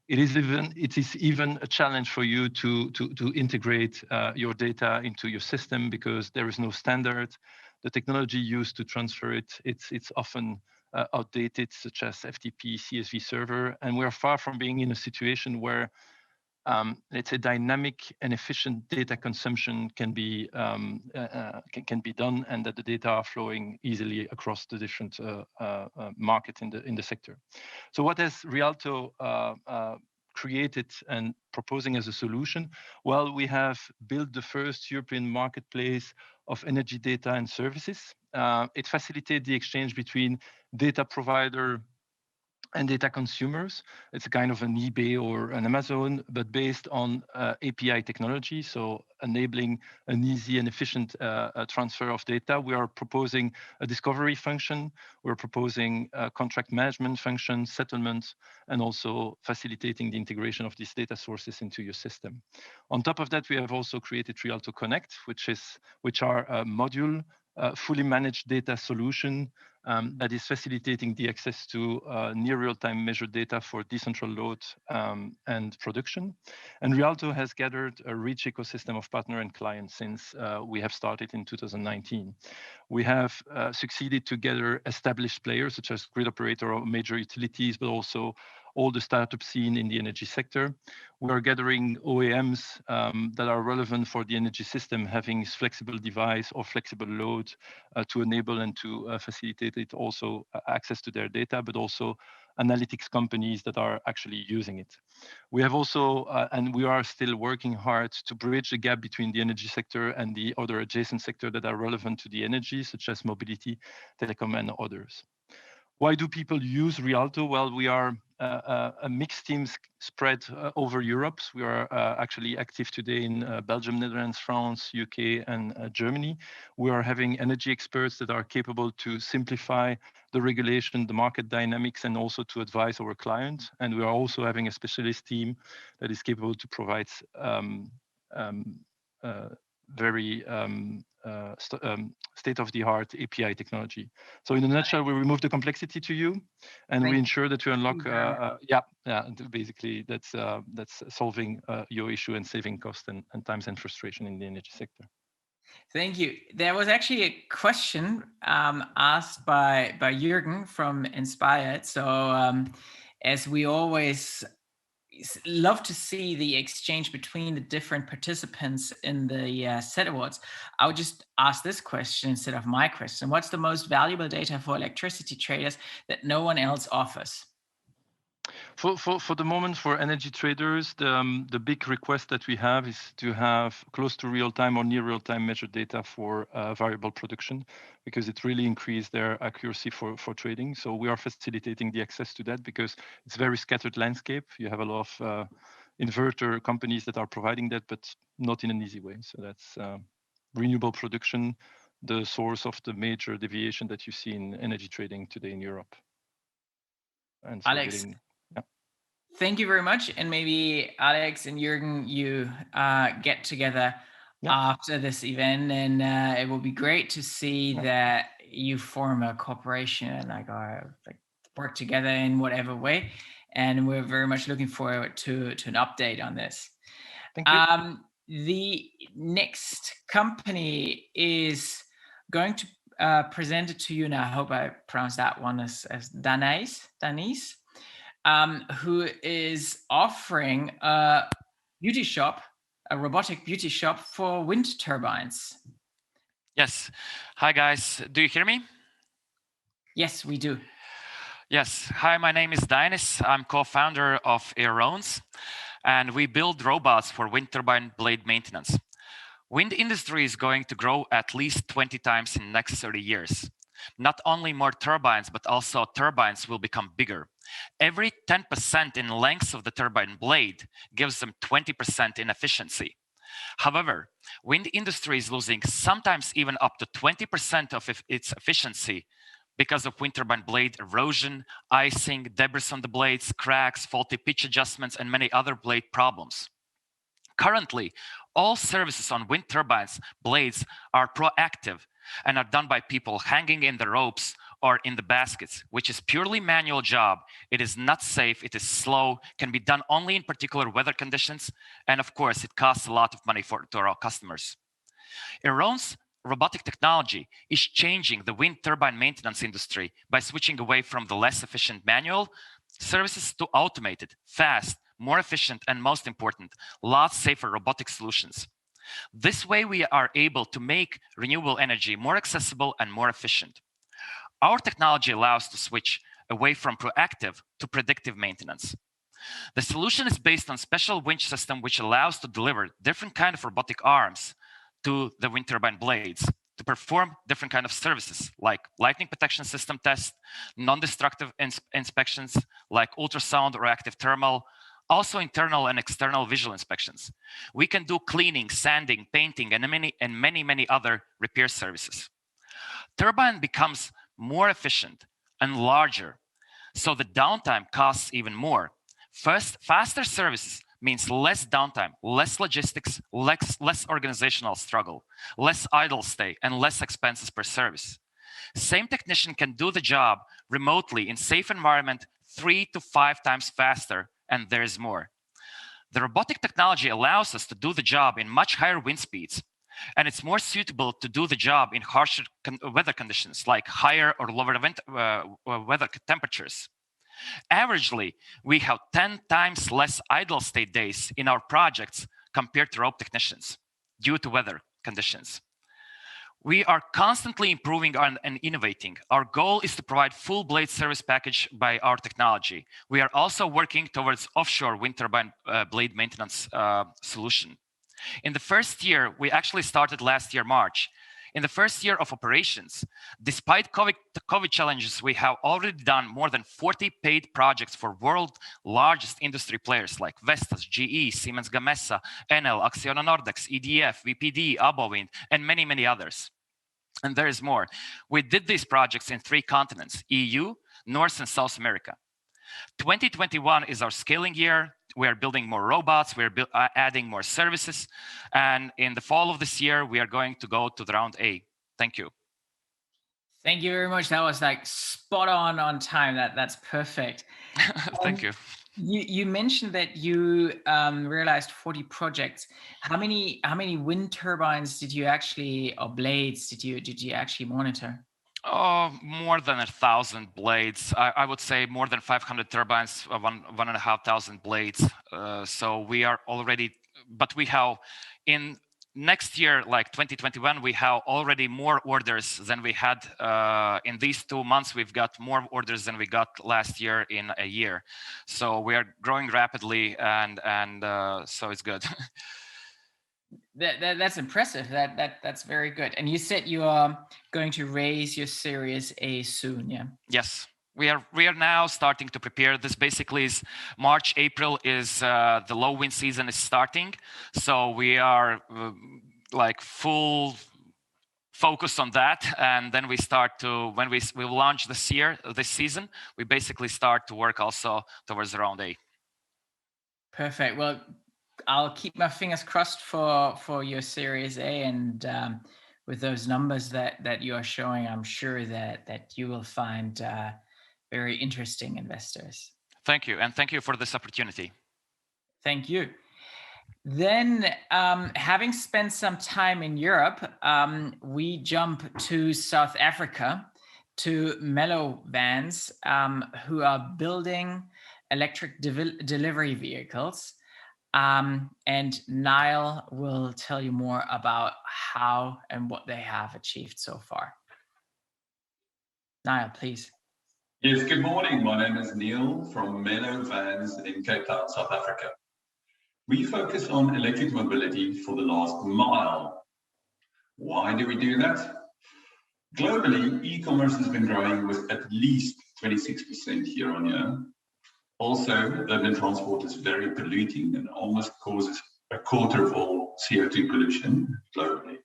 it is even a challenge for you to integrate your data into your system because there is no standard. The technology used to transfer it, it's often outdated, such as FTP, CSV server, and we're far from being in a situation where, let's say, dynamic and efficient data consumption can be done, and that the data are flowing easily across the different market in the sector. So, what has re.alto created and proposing as a solution? Well, we have built the first European marketplace of energy data and services. It facilitates the exchange between data provider and data consumers. It's a kind of an eBay or an Amazon, but based on API technology, so enabling an easy and efficient transfer of data. We are proposing a discovery function. We're proposing a contract management function, settlement, and also facilitating the integration of these data sources into your system. On top of that, we have also created re.alto Connect, which are a module, fully managed data solution that is facilitating the access to near real-time measured data for decentral load and production. And re.alto has gathered a rich ecosystem of partner and clients since we have started in 2019. We have succeeded to gather established players such as grid operator or major utilities, but also all the startup scene in the energy sector. We are gathering OEMs that are relevant for the energy system, having flexible device or flexible load to enable and to facilitate it also access to their data, but also analytics companies that are actually using it. We have also, and we are still working hard to bridge the gap between the energy sector and the other adjacent sector that are relevant to the energy, such as mobility, telecom, and others. Why do people use re.alto? Well, we are a mixed team spread over Europe. We are actually active today in Belgium, Netherlands, France, UK, and Germany. We are having energy experts that are capable to simplify the regulation, the market dynamics, and also to advise our clients. And we are also having a specialist team that is capable to provide very state-of-the-art API technology. So in a nutshell, we remove the complexity to you, and we ensure that you unlock. Basically, that's solving your issue and saving cost and times and frustration in the energy sector. Thank you. There was actually a question asked by Jürgen from Inspired. So as we always love to see the exchange between the different participants in the SET Awards, I would just ask this question instead of my question. What's the most valuable data for electricity traders that no one else offers? For the moment, for energy traders, the big request that we have is to have close to real-time or near real-time measured data for variable production, because it really increased their accuracy for trading. So we are facilitating the access to that because it's very scattered landscape. You have a lot of inverter companies that are providing that, but not in an easy way. So that's renewable production, the source of the major deviation that you see in energy trading today in Europe. And so Alex, thank you very much. And maybe Alex and Jürgen, you get together after this event, and it will be great to see that you form a cooperation and like work together in whatever way. And we're very much looking forward to an update on this. Thank you. The next company is going to present it to you, and I hope I pronounced that one as Danise. Who is offering a beauty shop, a robotic beauty shop for wind turbines. Yes. Hi, guys. Do you hear me? Yes, we do. Yes. Hi, my name is Dainis. I'm co-founder of AERONES, and we build robots for wind turbine blade maintenance. Wind industry is going to grow at least 20 times in the next 30 years. Not only more turbines, but also turbines will become bigger. Every 10% in length of the turbine blade gives them 20% in efficiency. However, wind industry is losing sometimes even up to 20% of its efficiency because of wind turbine blade erosion, icing, debris on the blades, cracks, faulty pitch adjustments, and many other blade problems. Currently, all services on wind turbines blades are proactive and are done by people hanging in the ropes or in the baskets, which is purely manual job. It is not safe, it is slow, can be done only in particular weather conditions, and of course, it costs a lot of money to our customers. AERONES robotic technology is changing the wind turbine maintenance industry by switching away from the less efficient manual services to automated, fast, more efficient, and most important, lots safer robotic solutions. This way, we are able to make renewable energy more accessible and more efficient. Our technology allows to switch away from proactive to predictive maintenance. The solution is based on special winch system which allows to deliver different kind of robotic arms to the wind turbine blades to perform different kind of services like lightning protection system test, non-destructive inspections like ultrasound or active thermal, also internal and external visual inspections. We can do cleaning, sanding, painting, and many other repair services. Turbine becomes more efficient and larger, so the downtime costs even more. First, faster services means less downtime, less logistics, less organizational struggle, less idle stay, and less expenses per service. Same technician can do the job remotely in safe environment 3 to 5 times faster, and there's more. The robotic technology allows us to do the job in much higher wind speeds, and it's more suitable to do the job in harsher weather conditions like higher or lower weather temperatures. Averagely, we have 10 times less idle state days in our projects compared to rope technicians due to weather conditions. We are constantly improving and innovating. Our goal is to provide full blade service package by our technology. We are also working towards offshore wind turbine blade maintenance solution. In the first year, we actually started last year, March. In the first year of operations, despite COVID challenges, we have already done more than 40 paid projects for world's largest industry players like Vestas, GE, Siemens Gamesa, Enel, Acciona Nordex, EDF, BPD, Abowind, and many others. And there is more. We did these projects in 3 continents, EU, North and South America. 2021 is our scaling year. We are building more robots, we're adding more services. And in the fall of this year, we are going to go to the round A. Thank you. Thank you very much. That was like spot on time. That's perfect. Thank you. You mentioned that you realized 40 projects. How many wind turbines did you actually, or blades did you actually monitor? Oh, more than 1,000 blades. I would say more than 500 turbines, 1,500 blades. So we are already, but we have in next year, like 2021, we have already more orders than we had in these 2 months. We've got more orders than we got last year in a year. So we are growing rapidly, and so it's good. That's impressive. That's very good. And you said you are going to raise your Series A soon, yeah? Yes. We are now starting to prepare. This basically is March, April is the low wind season is starting. So we are like full focus on that. And then we start to, when we launch this season, we basically start to work also towards the round A. Perfect. Well, I'll keep my fingers crossed for your Series A, and with those numbers that you are showing, I'm sure that you will find very interesting investors. Thank you, and thank you for this opportunity. Thank you. Then, having spent some time in Europe, we jump to South Africa, to Mellow Vans, who are building electric delivery vehicles. And Niall will tell you more about how and what they have achieved so far. Niall, please. Yes, good morning. My name is Neil from Mellow Vans in Cape Town, South Africa. We focus on electric mobility for the last mile. Why do we do that? Globally, e-commerce has been growing with at least 26% year on year. Also, urban transport is very polluting and almost causes a quarter of all CO2 pollution globally.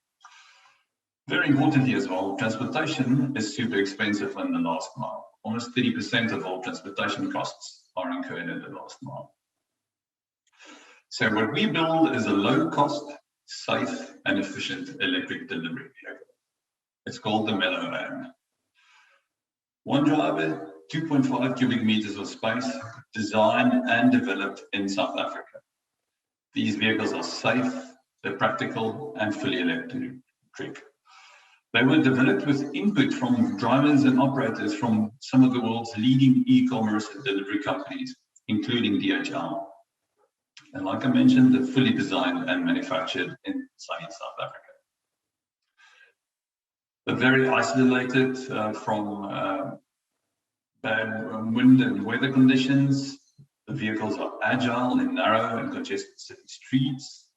Very importantly as well, transportation is super expensive in the last mile. Almost 30% of all transportation costs are incurred in the last mile. So what we build is a low-cost, safe and efficient electric delivery vehicle. It's called the Mellow Van. One driver, 2.5 cubic meters of space, designed and developed in South Africa. These vehicles are safe, they're practical and fully electric. They were developed with input from drivers and operators from some of the world's leading e-commerce and delivery companies, including DHL. And like I mentioned, they're fully designed and manufactured in sunny South Africa. They're very isolated from bad wind and weather conditions. The vehicles are agile in narrow and congested city streets.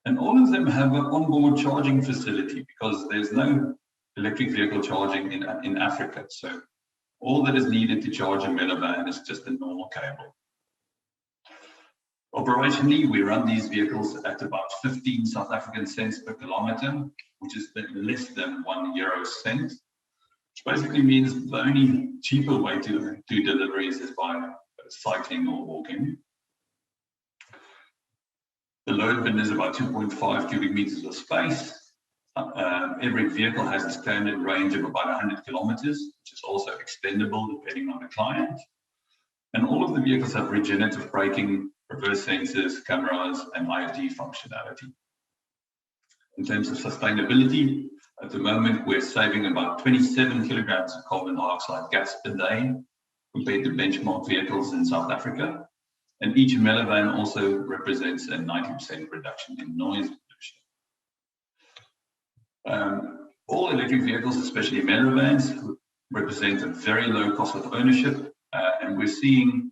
And all of them have an onboard charging facility because there's no electric vehicle charging in Africa. So all that is needed to charge a Mellow Van is just a normal cable. Operationally, we run these vehicles at about 15 South African cents per kilometer, which is less than €1 cent, which basically means the only cheaper way to do deliveries is by cycling or walking. The load bin is about 2.5 cubic meters of space. Every vehicle has a standard range of about 100 kilometers, which is also extendable depending on the client. And all of the vehicles have regenerative braking, reverse sensors, cameras, and IoT functionality. In terms of sustainability, at the moment, we're saving about 27 kilograms of carbon dioxide gas per day compared to benchmark vehicles in South Africa. And each Mellow Van also represents a 90% reduction in noise pollution. All electric vehicles, especially Mellow Vans, represent a very low cost of ownership, and we're seeing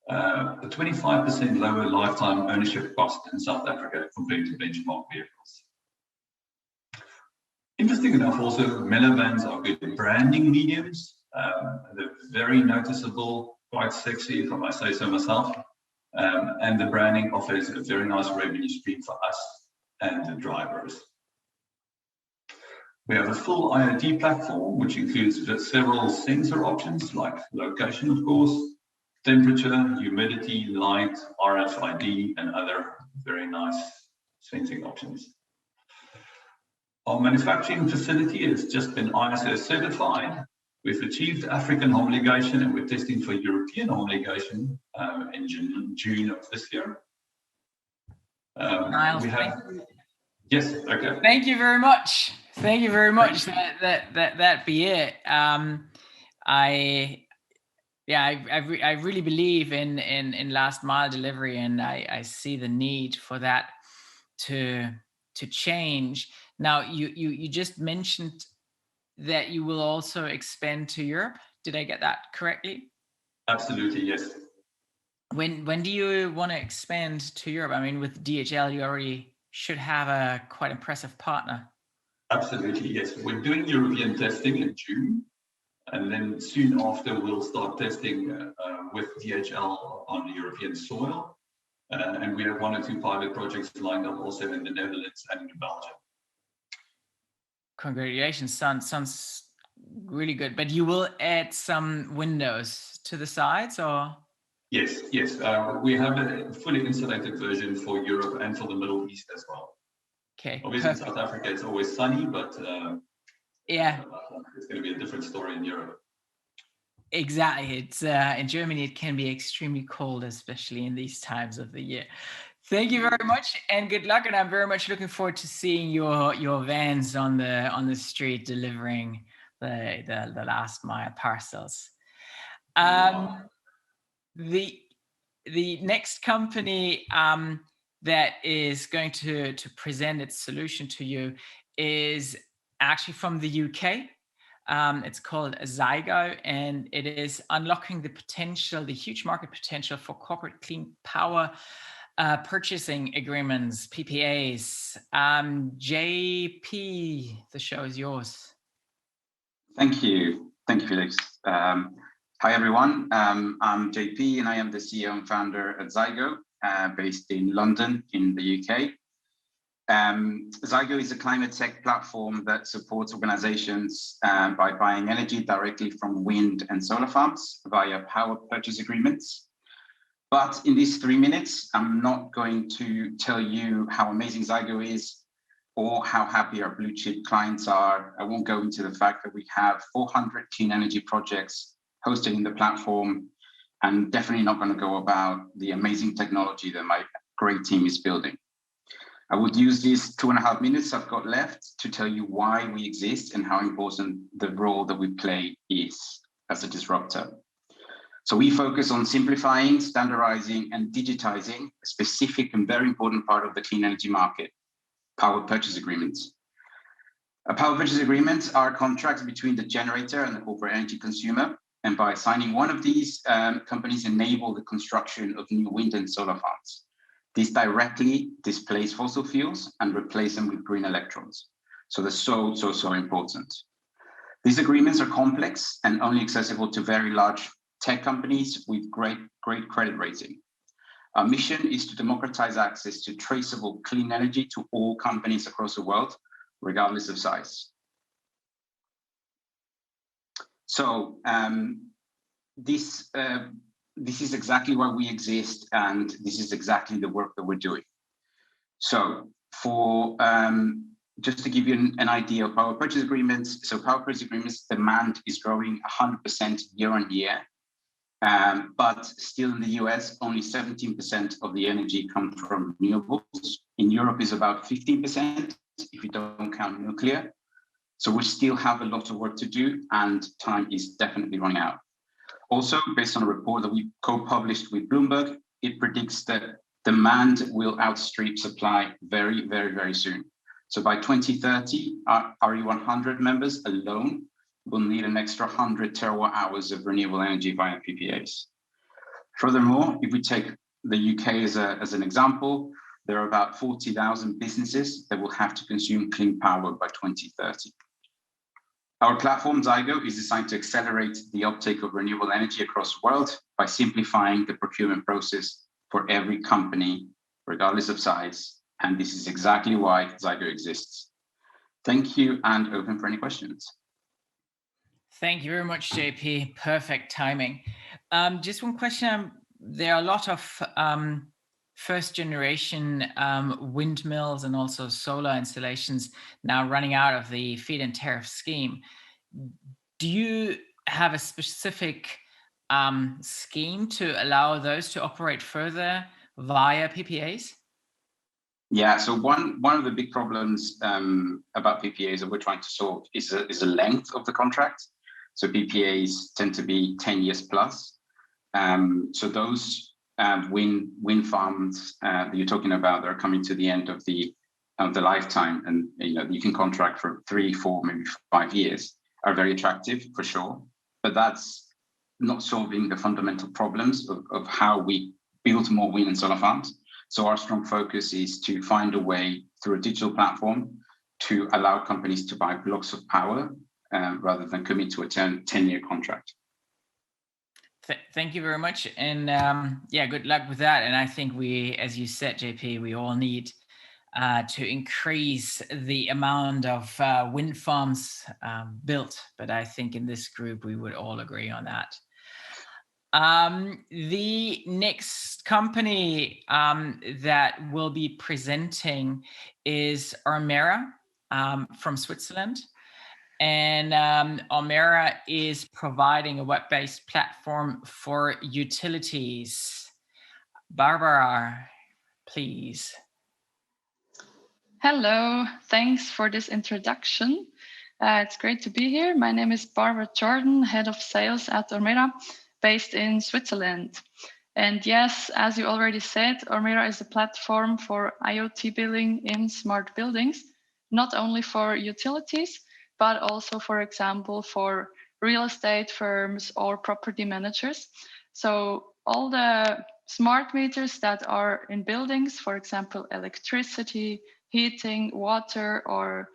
a 25% lower lifetime ownership cost in South Africa compared to benchmark vehicles. Interesting enough, also, Mellow Vans are good branding mediums. They're very noticeable, quite sexy, if I might say so myself. And the branding offers a very nice revenue stream for us and the drivers. We have a full IoT platform, which includes several sensor options like location, of course, temperature, humidity, light, RFID, and other very nice sensing options. Our manufacturing facility has just been ISO certified, We've achieved African homologation and we're testing for European homologation in June of this year. Niles, we have, yes, okay. Thank you very much. Thank you very much. That be it. I really believe in last mile delivery, and I see the need for that to change. Now, you just mentioned that you will also expand to Europe. Did I get that correctly? Absolutely, yes. When do you want to expand to Europe? I mean, with DHL, you already should have a quite impressive partner. Absolutely, yes. We're doing European testing in June, and then soon after we'll start testing with DHL on the European soil. And we have 1 or 2 pilot projects lined up also in the Netherlands and in Belgium. Congratulations, sounds really good. But you will add some windows to the sides, or? Yes. We have a fully insulated version for Europe and for the Middle East as well. Okay. Obviously, in South Africa, it's always sunny, but yeah, it's going to be a different story in Europe. Exactly. It's in Germany, it can be extremely cold, especially in these times of the year. Thank you very much, and good luck. And I'm very much looking forward to seeing your vans on the street delivering the last mile parcels. The next company that is going to present its solution to you is actually from the UK. It's called Zeigo, and it is unlocking the potential, the huge market potential for corporate clean power purchasing agreements, PPAs. JP, the show is yours. Thank you, Felix. Hi, everyone. I'm JP, and I am the CEO and founder at Zeigo, based in London, in the UK. Zeigo is a climate tech platform that supports organizations by buying energy directly from wind and solar farms via power purchase agreements. But in these 3 minutes, I'm not going to tell you how amazing Zeigo is or how happy our blue chip clients are. I won't go into the fact that we have 400 clean energy projects hosted in the platform, and definitely not going to go about the amazing technology that my great team is building. I would use these 2.5 minutes I've got left to tell you why we exist and how important the role that we play is as a disruptor. So we focus on simplifying, standardizing, and digitizing a specific and very important part of the clean energy market, power purchase agreements. Power purchase agreements are contracts between the generator and the corporate energy consumer. And by signing one of these, companies enable the construction of new wind and solar farms. This directly displace fossil fuels and replace them with green electrons. So they're so important. These agreements are complex and only accessible to very large tech companies with great credit rating. Our mission is to democratize access to traceable clean energy to all companies across the world, regardless of size. So this is exactly why we exist, and this is exactly the work that we're doing. So for just to give you an idea of power purchase agreements, so power purchase agreements demand is growing 100% year on year, but still in the US, only 17% of the energy comes from renewables. In Europe is about 15% if you don't count nuclear. So we still have a lot of work to do, and time is definitely running out. Also, based on a report that we co-published with Bloomberg, it predicts that demand will outstrip supply very, very, very soon. So by 2030, our RE100 members alone will need an extra 100 terawatt hours of renewable energy via PPAs. Furthermore, if we take the UK as an example, there are about 40,000 businesses that will have to consume clean power by 2030. Our platform, Zeigo, is designed to accelerate the uptake of renewable energy across the world by simplifying the procurement process for every company, regardless of size. And this is exactly why Zeigo exists. Thank you, and open for any questions. Thank you very much, JP. Perfect timing. Just one question. There are a lot of first generation windmills and also solar installations now running out of the feed-in tariff scheme. Do you have a specific scheme to allow those to operate further via PPAs? Yeah, so one of the big problems about PPAs that we're trying to solve is the length of the contract. So PPAs tend to be 10 years plus. So those wind farms that you're talking about, they're coming to the end of the lifetime, and you can contract for 3, 4, maybe 5 years, are very attractive for sure. But that's not solving the fundamental problems of how we build more wind and solar farms. So our strong focus is to find a way through a digital platform to allow companies to buy blocks of power rather than commit to a 10-year contract. Thank you very much. And yeah, good luck with that. And I think we, as you said, JP, we all need to increase the amount of wind farms built. But I think in this group, we would all agree on that. The next company that will be presenting is ormera from Switzerland. And ormera is providing a web-based platform for utilities. Barbara, please. Hello, thanks for this introduction. It's great to be here. My name is Barbara Jordan, Head of Sales at ormera, based in Switzerland. And yes, as you already said, ormera is a platform for IoT billing in smart buildings, not only for utilities, but also, for example, for real estate firms or property managers. So all the smart meters that are in buildings, for example, electricity, heating, water, or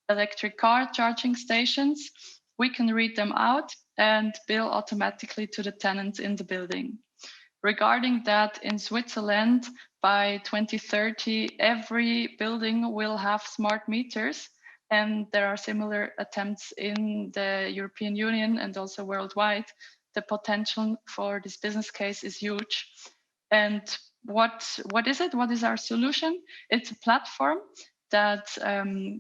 electric car charging stations, we can read them out and bill automatically to the tenants in the building. Regarding that, in Switzerland, by 2030, every building will have smart meters. And there are similar attempts in the European Union and also worldwide. The potential for this business case is huge. And what is it? What is our solution? It's a platform that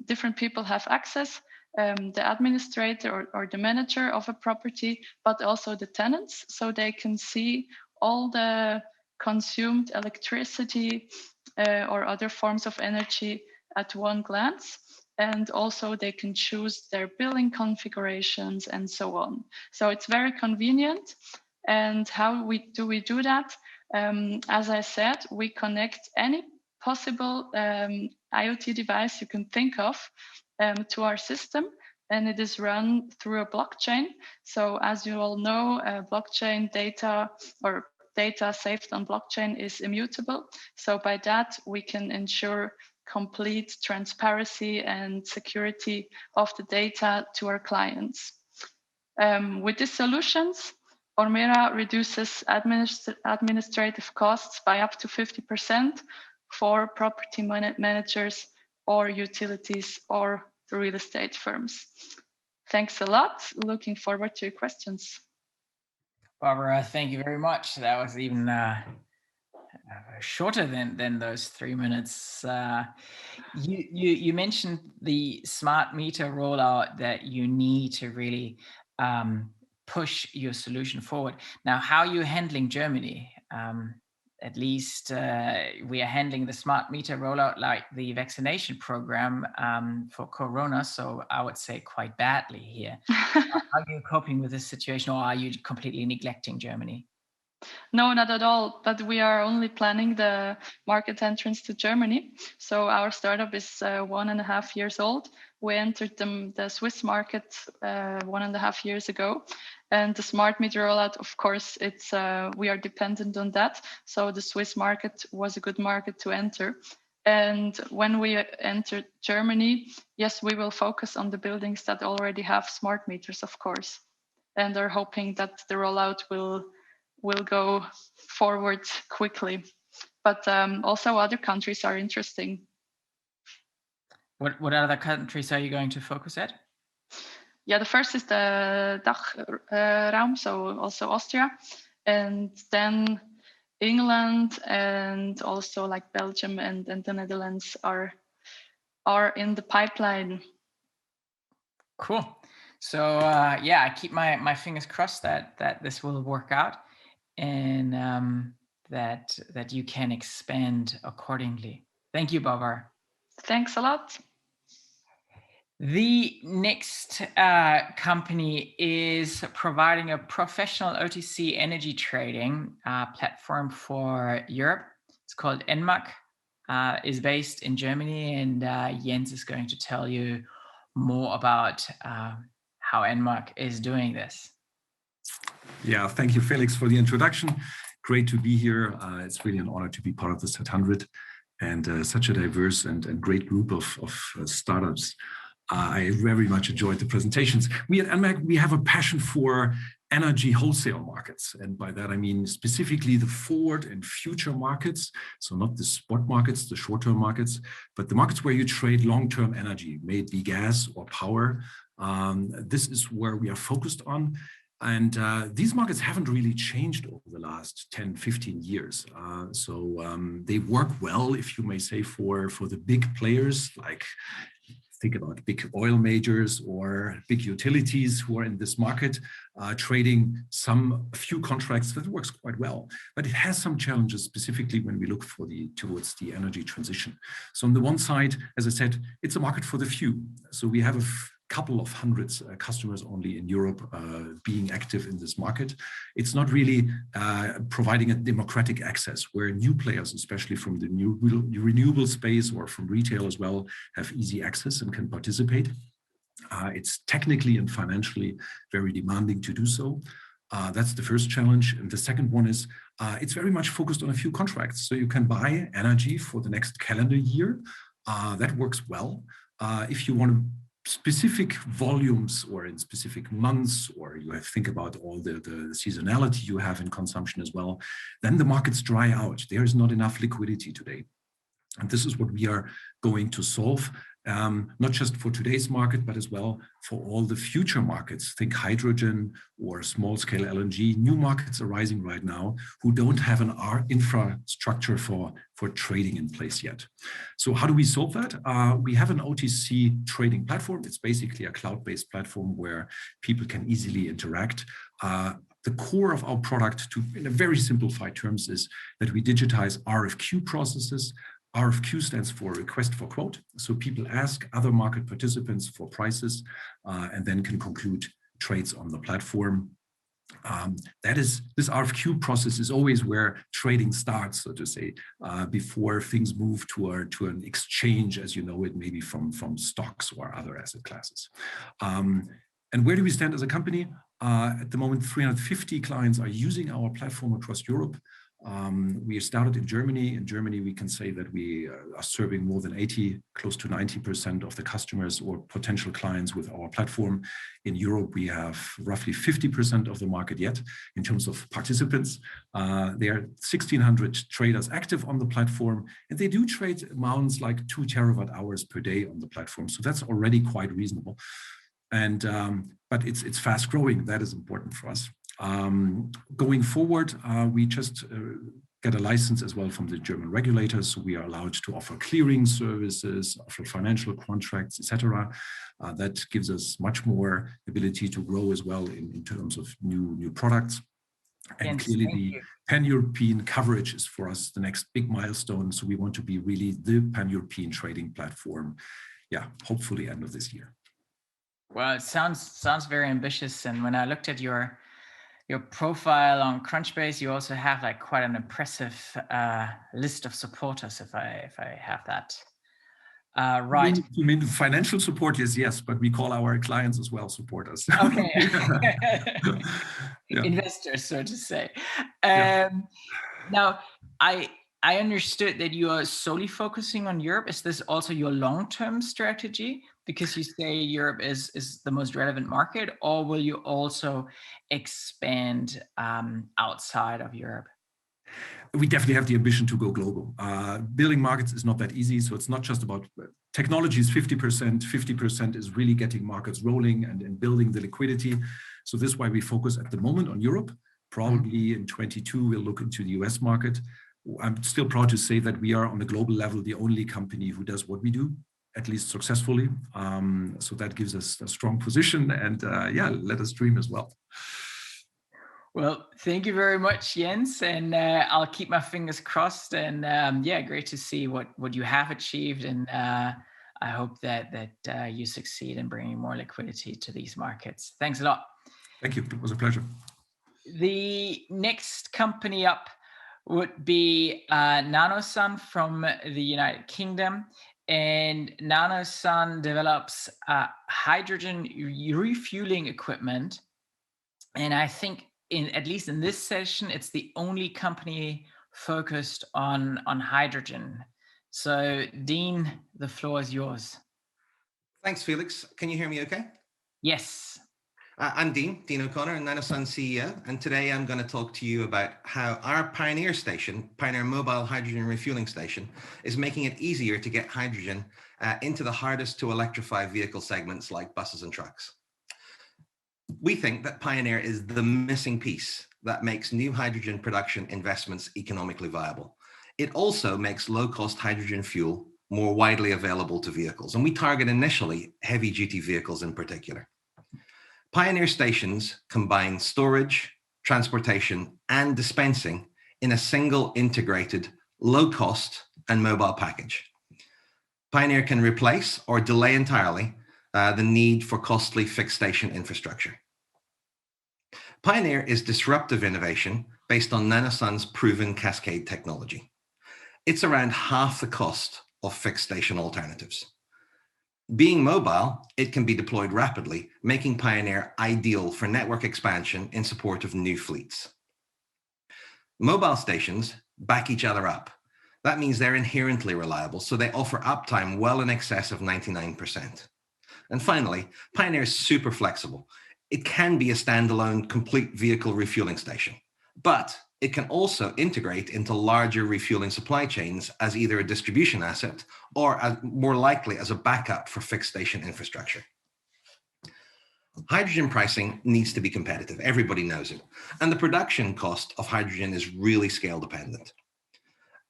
different people have access, the administrator or the manager of a property, but also the tenants, so they can see all the consumed electricity or other forms of energy at one glance. And also they can choose their billing configurations and so on. So it's very convenient. And how do we do that? As I said, we connect any possible IoT device you can think of to our system, and it is run through a blockchain. So as you all know, blockchain data or data saved on blockchain is immutable. So by that, we can ensure complete transparency and security of the data to our clients. With these solutions, ormera reduces administrative costs by up to 50% for property managers or utilities or real estate firms. Thanks a lot. Looking forward to your questions. Barbara, thank you very much. That was even shorter than those 3 minutes. You mentioned the smart meter rollout that you need to really push your solution forward. Now, how are you handling Germany? At least we are handling the smart meter rollout like the vaccination program for Corona. So I would say quite badly here. How are you coping with this situation, or are you completely neglecting Germany? No, not at all. But we are only planning the market entrance to Germany. So our startup is 1.5 years old. We entered the Swiss market 1.5 years ago. And the smart meter rollout, of course, we are dependent on that. So the Swiss market was a good market to enter. And when we entered Germany, yes, we will focus on the buildings that already have smart meters, of course, and are hoping that the rollout will go forward quickly. But also other countries are interesting. What other countries are you going to focus at? Yeah, the first is the DACH so also Austria, and then England, and also like Belgium and the Netherlands are in the pipeline. Cool. So yeah, I keep my fingers crossed that this will work out, and that you can expand accordingly. Thank you, Barbara. Thanks a lot. The next company is providing a professional OTC energy trading platform for Europe. It's called enmacc, is based in Germany, and Jens is going to tell you more about how enmacc is doing this. Yeah, thank you, Felix, for the introduction. Great to be here. It's really an honor to be part of the SET100 and such a diverse and great group of startups. I very much enjoyed the presentations. We at enmacc, we have a passion for energy wholesale markets. And by that, I mean specifically the forward and future markets. So not the spot markets, the short-term markets, but the markets where you trade long-term energy, may it be gas or power. This is where we are focused on. And these markets haven't really changed over the last 10, 15 years. They work well, if you may say, for the big players, like think about big oil majors or big utilities who are in this market, trading a few contracts. That works quite well, but it has some challenges, specifically when we look towards the energy transition. So on the one side, as I said, it's a market for the few. So we have a couple of hundreds customers only in Europe being active in this market. It's not really providing a democratic access where new players, especially from the new renewable space or from retail as well, have easy access and can participate. It's technically and financially very demanding to do so. That's the first challenge. And the second one is it's very much focused on a few contracts. So you can buy energy for the next calendar year. That works well. If you want to specific volumes or in specific months, or you have to think about all the seasonality you have in consumption as well, then the markets dry out. There is not enough liquidity today. And this is what we are going to solve, not just for today's market, but as well for all the future markets. Think hydrogen or small-scale LNG, new markets arising right now who don't have an infrastructure for trading in place yet. So how do we solve that? We have an OTC trading platform. It's basically a cloud-based platform where people can easily interact. The core of our product, in a very simplified terms, is that we digitize RFQ processes. RFQ stands for request for quote. So people ask other market participants for prices and then can conclude trades on the platform. This RFQ process is always where trading starts, so to say, before things move to an exchange, as you know it, maybe from stocks or other asset classes. And where do we stand as a company? At the moment, 350 clients are using our platform across Europe. We started in Germany. In Germany, we can say that we are serving more than 80, close to 90% of the customers or potential clients with our platform. In Europe, we have roughly 50% of the market yet in terms of participants. There are 1,600 traders active on the platform, and they do trade amounts like 2 terawatt hours per day on the platform. So that's already quite reasonable. And but it's fast growing. That is important for us. Going forward, we just get a license as well from the German regulators. So we are allowed to offer clearing services, offer financial contracts, etc. That gives us much more ability to grow as well in terms of new products. And yes, clearly the pan-European coverage is for us the next big milestone. So we want to be really the pan-European trading platform. Yeah, hopefully end of this year. Well, it sounds very ambitious. And when I looked at your profile on Crunchbase, you also have like quite an impressive list of supporters, if I have that right. You mean financial support? Yes, but we call our clients as well supporters. Okay. Yeah. Investors, so to say. Yeah. Now, I understood that you are solely focusing on Europe. Is this also your long-term strategy? Because you say Europe is the most relevant market, or will you also expand outside of Europe? We definitely have the ambition to go global. Building markets is not that easy. So it's not just about technology is 50%. 50% is really getting markets rolling and building the liquidity. So this is why we focus at the moment on Europe. Probably in 22, we'll look into the US market. I'm still proud to say that we are on the global level, the only company who does what we do. at least successfully. So that gives us a strong position, and yeah, let us dream as well. Well, thank you very much, Jens, and I'll keep my fingers crossed. And yeah, great to see what you have achieved, and I hope that you succeed in bringing more liquidity to these markets. Thanks a lot. Thank you. It was a pleasure. The next company up would be NanoSUN from the United Kingdom. And NanoSUN develops hydrogen refueling equipment. And I think, at least in this session, it's the only company focused on hydrogen. So Dean, the floor is yours. Thanks, Felix. Can you hear me okay? Yes. I'm Dean O'Connor, NanoSUN CEO, and today I'm going to talk to you about how our Pioneer station, Pioneer Mobile Hydrogen Refueling Station, is making it easier to get hydrogen into the hardest to electrify vehicle segments like buses and trucks. We think that Pioneer is the missing piece that makes new hydrogen production investments economically viable. It also makes low-cost hydrogen fuel more widely available to vehicles, and we target initially heavy-duty vehicles in particular. Pioneer stations combine storage, transportation, and dispensing in a single integrated, low-cost and mobile package. Pioneer can replace or delay entirely the need for costly fixed station infrastructure. Pioneer is disruptive innovation based on NanoSUN's proven cascade technology. It's around half the cost of fixed station alternatives. Being mobile, it can be deployed rapidly, making Pioneer ideal for network expansion in support of new fleets. Mobile stations back each other up. That means they're inherently reliable, so they offer uptime well in excess of 99%. And finally, Pioneer is super flexible. It can be a standalone complete vehicle refueling station, but it can also integrate into larger refueling supply chains as either a distribution asset or more likely as a backup for fixed station infrastructure. Hydrogen pricing needs to be competitive. Everybody knows it. And the production cost of hydrogen is really scale dependent.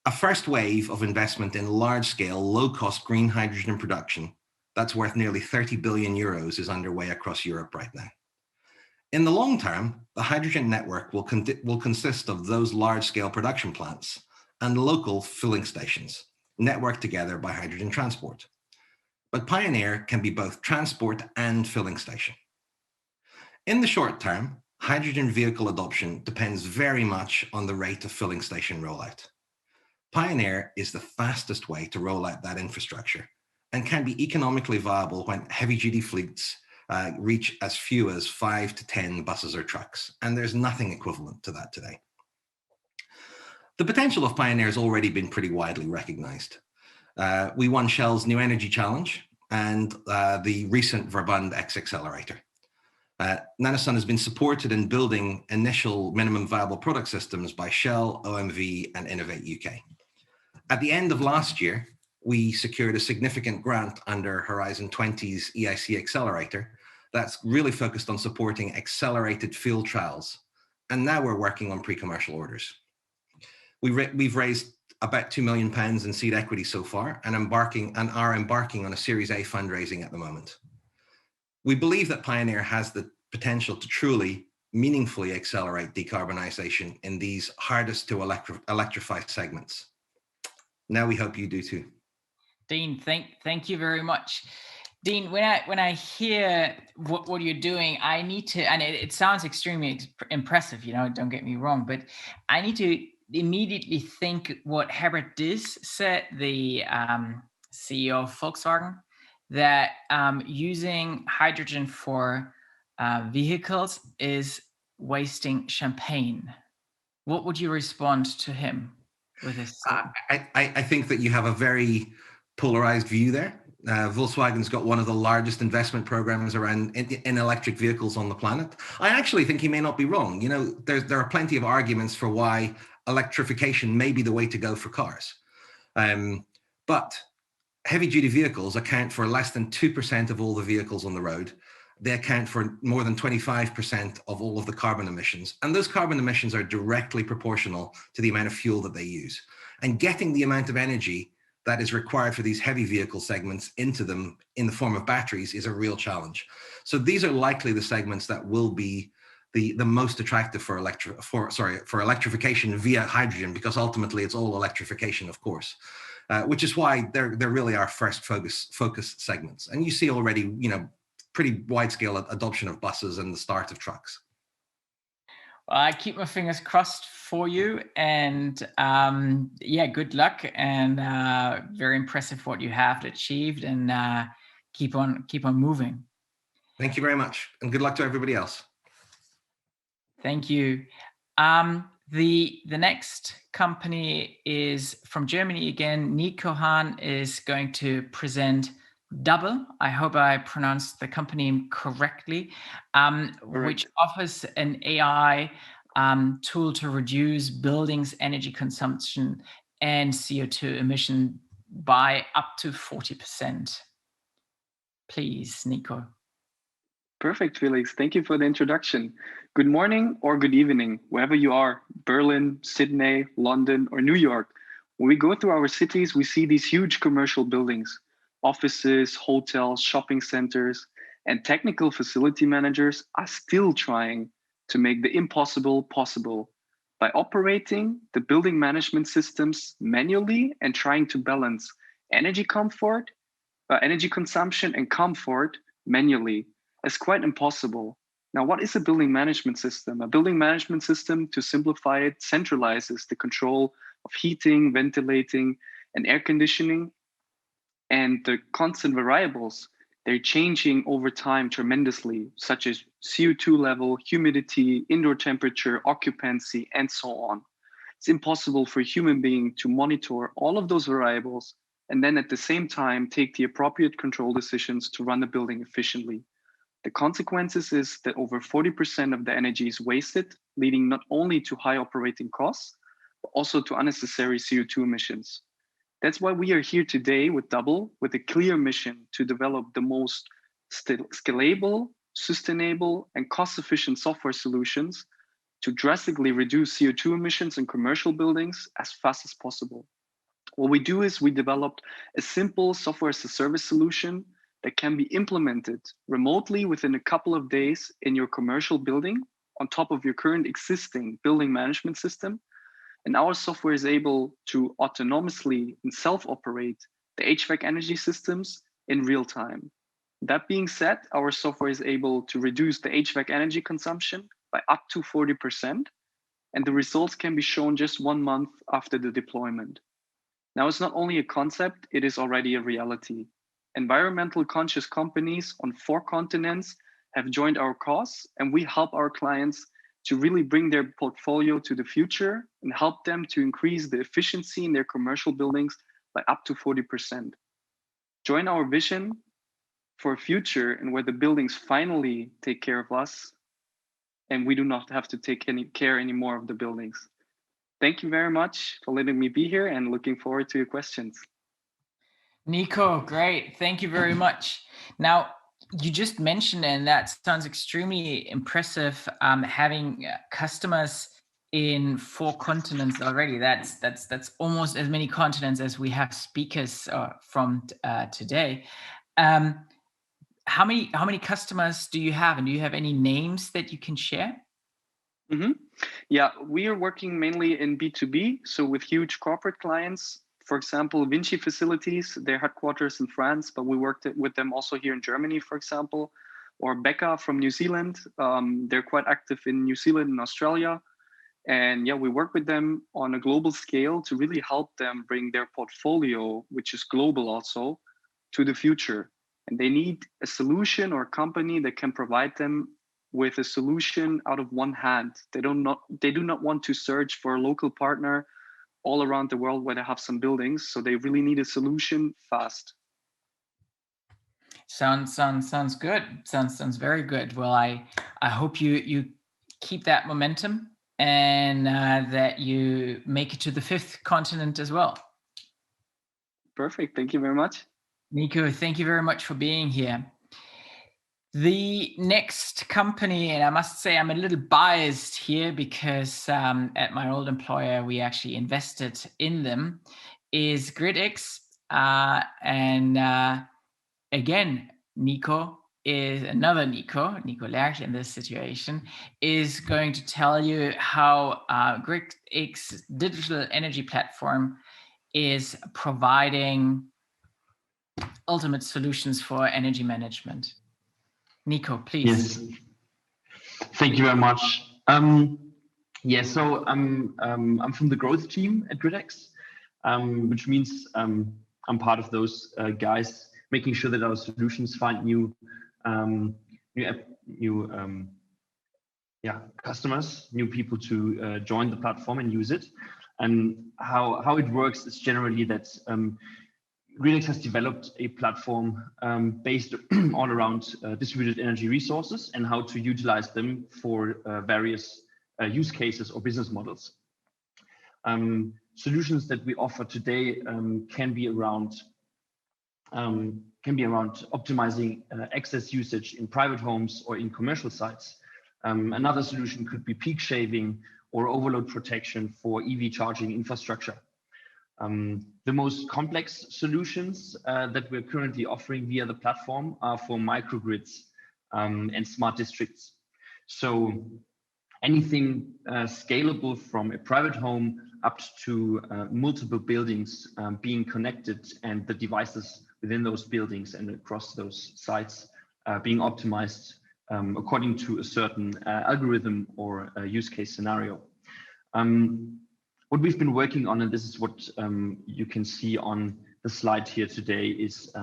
A first wave of investment in large scale, low cost green hydrogen production that's worth nearly 30 billion euros is underway across Europe right now. In the long term, the hydrogen network will consist of those large-scale production plants and local filling stations, networked together by hydrogen transport. But Pioneer can be both transport and filling station. In the short term, hydrogen vehicle adoption depends very much on the rate of filling station rollout. Pioneer is the fastest way to roll out that infrastructure and can be economically viable when heavy-duty fleets reach as few as 5 to 10 buses or trucks, and there's nothing equivalent to that today. The potential of Pioneer has already been pretty widely recognized. We won Shell's New Energy Challenge and the recent Verbund X Accelerator. NanoSUN has been supported in building initial minimum viable product systems by Shell, OMV, and Innovate UK. At the end of last year, we secured a significant grant under Horizon 20's EIC Accelerator that's really focused on supporting accelerated field trials. And now we're working on pre-commercial orders. We've raised about £2 million in seed equity so far and are embarking on a Series A fundraising at the moment. We believe that Pioneer has the potential to truly meaningfully accelerate decarbonization in these hardest to electrify segments. Now we hope you do too. Dean, thank you very much. Dean, when I hear what you're doing, I need to, and it sounds extremely impressive, you know, don't get me wrong, but I need to immediately think what Herbert Diss said, the CEO of Volkswagen, that using hydrogen for vehicles is wasting champagne. What would you respond to him with this? I think that you have a very polarized view there. Volkswagen's got one of the largest investment programs around in electric vehicles on the planet. I actually think he may not be wrong. You know, there are plenty of arguments for why electrification may be the way to go for cars. But heavy-duty vehicles account for less than 2% of all the vehicles on the road. They account for more than 25% of all of the carbon emissions. And those carbon emissions are directly proportional to the amount of fuel that they use. And getting the amount of energy that is required for these heavy vehicle segments into them in the form of batteries is a real challenge. So these are likely the segments that will be the most attractive for electrification via hydrogen, because ultimately it's all electrification, of course, which is why they're really our first focus segments. And you see already, pretty wide scale adoption of buses and the start of trucks. Well, I keep my fingers crossed for you, and yeah, good luck, and very impressive what you have achieved, and keep on moving. Thank you very much, and good luck to everybody else. Thank you. The next company is from Germany again. Nico Hahn is going to present DABBEL. I hope I pronounced the company name correctly, which offers an AI tool to reduce buildings' energy consumption and CO2 emission by up to 40%. Please, Nico. Perfect, Felix. Thank you for the introduction. Good morning or good evening, wherever you are, Berlin, Sydney, London, or New York. When we go through our cities, we see these huge commercial buildings, offices, hotels, shopping centers, and technical facility managers are still trying to make the impossible possible by operating the building management systems manually and trying to balance energy consumption and comfort manually. It's quite impossible. Now, what is a building management system? A building management system, to simplify it, centralizes the control of heating, ventilating, and air conditioning. And the constant variables, they're changing over time tremendously, such as CO2 level, humidity, indoor temperature, occupancy, and so on. It's impossible for a human being to monitor all of those variables and then at the same time take the appropriate control decisions to run the building efficiently. The consequences is that over 40% of the energy is wasted, leading not only to high operating costs, but also to unnecessary CO2 emissions. That's why we are here today with DABBEL, with a clear mission to develop the most scalable, sustainable, and cost-efficient software solutions to drastically reduce CO2 emissions in commercial buildings as fast as possible. What we do is we developed a simple software as a service solution that can be implemented remotely within a couple of days in your commercial building on top of your current existing building management system. And our software is able to autonomously and self-operate the HVAC energy systems in real time. That being said, our software is able to reduce the HVAC energy consumption by up to 40%, and the results can be shown just 1 month after the deployment. Now, it's not only a concept, it is already a reality. Environmental conscious companies on 4 continents have joined our cause, and we help our clients to really bring their portfolio to the future and help them to increase the efficiency in their commercial buildings by up to 40%. Join our vision for a future and where the buildings finally take care of us and we do not have to take any care anymore of the buildings. Thank you very much for letting me be here and looking forward to your questions. Nico, great. Thank you very much. Now, you just mentioned, and that sounds extremely impressive, having customers in 4 continents already. That's almost as many continents as we have speakers from today. How many customers do you have, and do you have any names that you can share? Mm-hmm. Yeah, we are working mainly in B2B, so with huge corporate clients. For example, Vinci Facilities, their headquarters in France, but we worked with them also here in Germany, for example, or Becca from New Zealand. They're quite active in New Zealand and Australia. And yeah, we work with them on a global scale to really help them bring their portfolio, which is global also, to the future. And they need a solution or a company that can provide them with a solution out of one hand. They do not want to search for a local partner all around the world where they have some buildings, so they really need a solution fast. Sounds good. Sounds very good. Well, I hope you keep that momentum and that you make it to the 5th continent as well. Perfect. Thank you very much. Nico, thank you very much for being here. The next company, and I must say I'm a little biased here because at my old employer, we actually invested in them, is gridX. Again, Nico is another Nico Lerch in this situation, is going to tell you how gridX digital energy platform is providing ultimate solutions for energy management. Nico, please. Yes, thank you very much. Yeah, so I'm from the growth team at gridX, which means I'm part of those guys making sure that our solutions find new customers, new people to join the platform and use it. And how it works is generally that gridX has developed a platform based all around distributed energy resources and how to utilize them for various use cases or business models. Solutions that we offer today can be around optimizing excess usage in private homes or in commercial sites. Another solution could be peak shaving or overload protection for EV charging infrastructure. The most complex solutions that we're currently offering via the platform are for microgrids and smart districts. So anything scalable from a private home up to multiple buildings being connected, and the devices within those buildings and across those sites being optimized according to a certain algorithm or a use case scenario. What we've been working on, and this is what you can see on the slide here today, is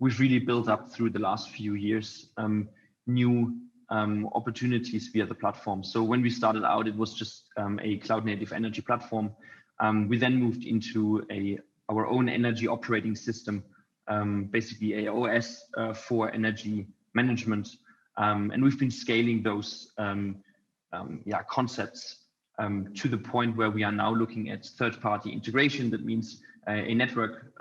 we've really built up through the last few years new opportunities via the platform. So when we started out, it was just a cloud native energy platform. We then moved into our own energy operating system, basically a OS for energy management. And we've been scaling those concepts to the point where we are now looking at third-party integration. That means a network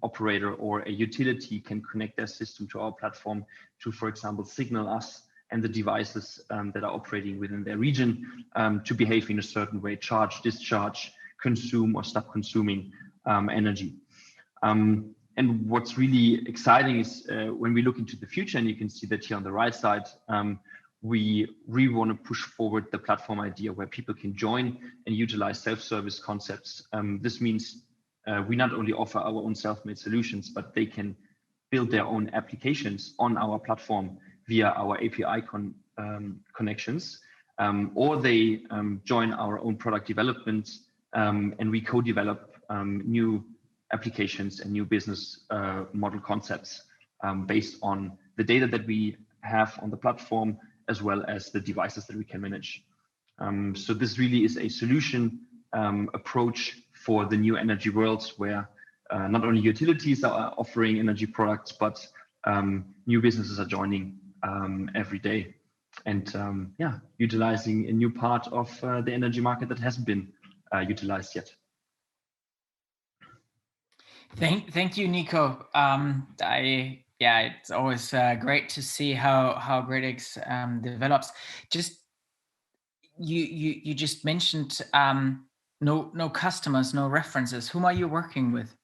operator or a utility can connect their system to our platform to, for example, signal us and the devices that are operating within their region to behave in a certain way, charge, discharge, consume, or stop consuming energy. And what's really exciting is when we look into the future, and you can see that here on the right side, we really want to push forward the platform idea where people can join and utilize self-service concepts. This means we not only offer our own self-made solutions, but they can build their own applications on our platform via our API connections, or they join our own product development, and we co-develop new applications and new business model concepts based on the data that we have on the platform, as well as the devices that we can manage. So this really is a solution approach for the new energy worlds, where not only utilities are offering energy products, but new businesses are joining every day, and utilizing a new part of the energy market that hasn't been utilized yet. Thank you, Nico. It's always great to see how gridX develops. You just mentioned no customers, no references. Whom are you working with?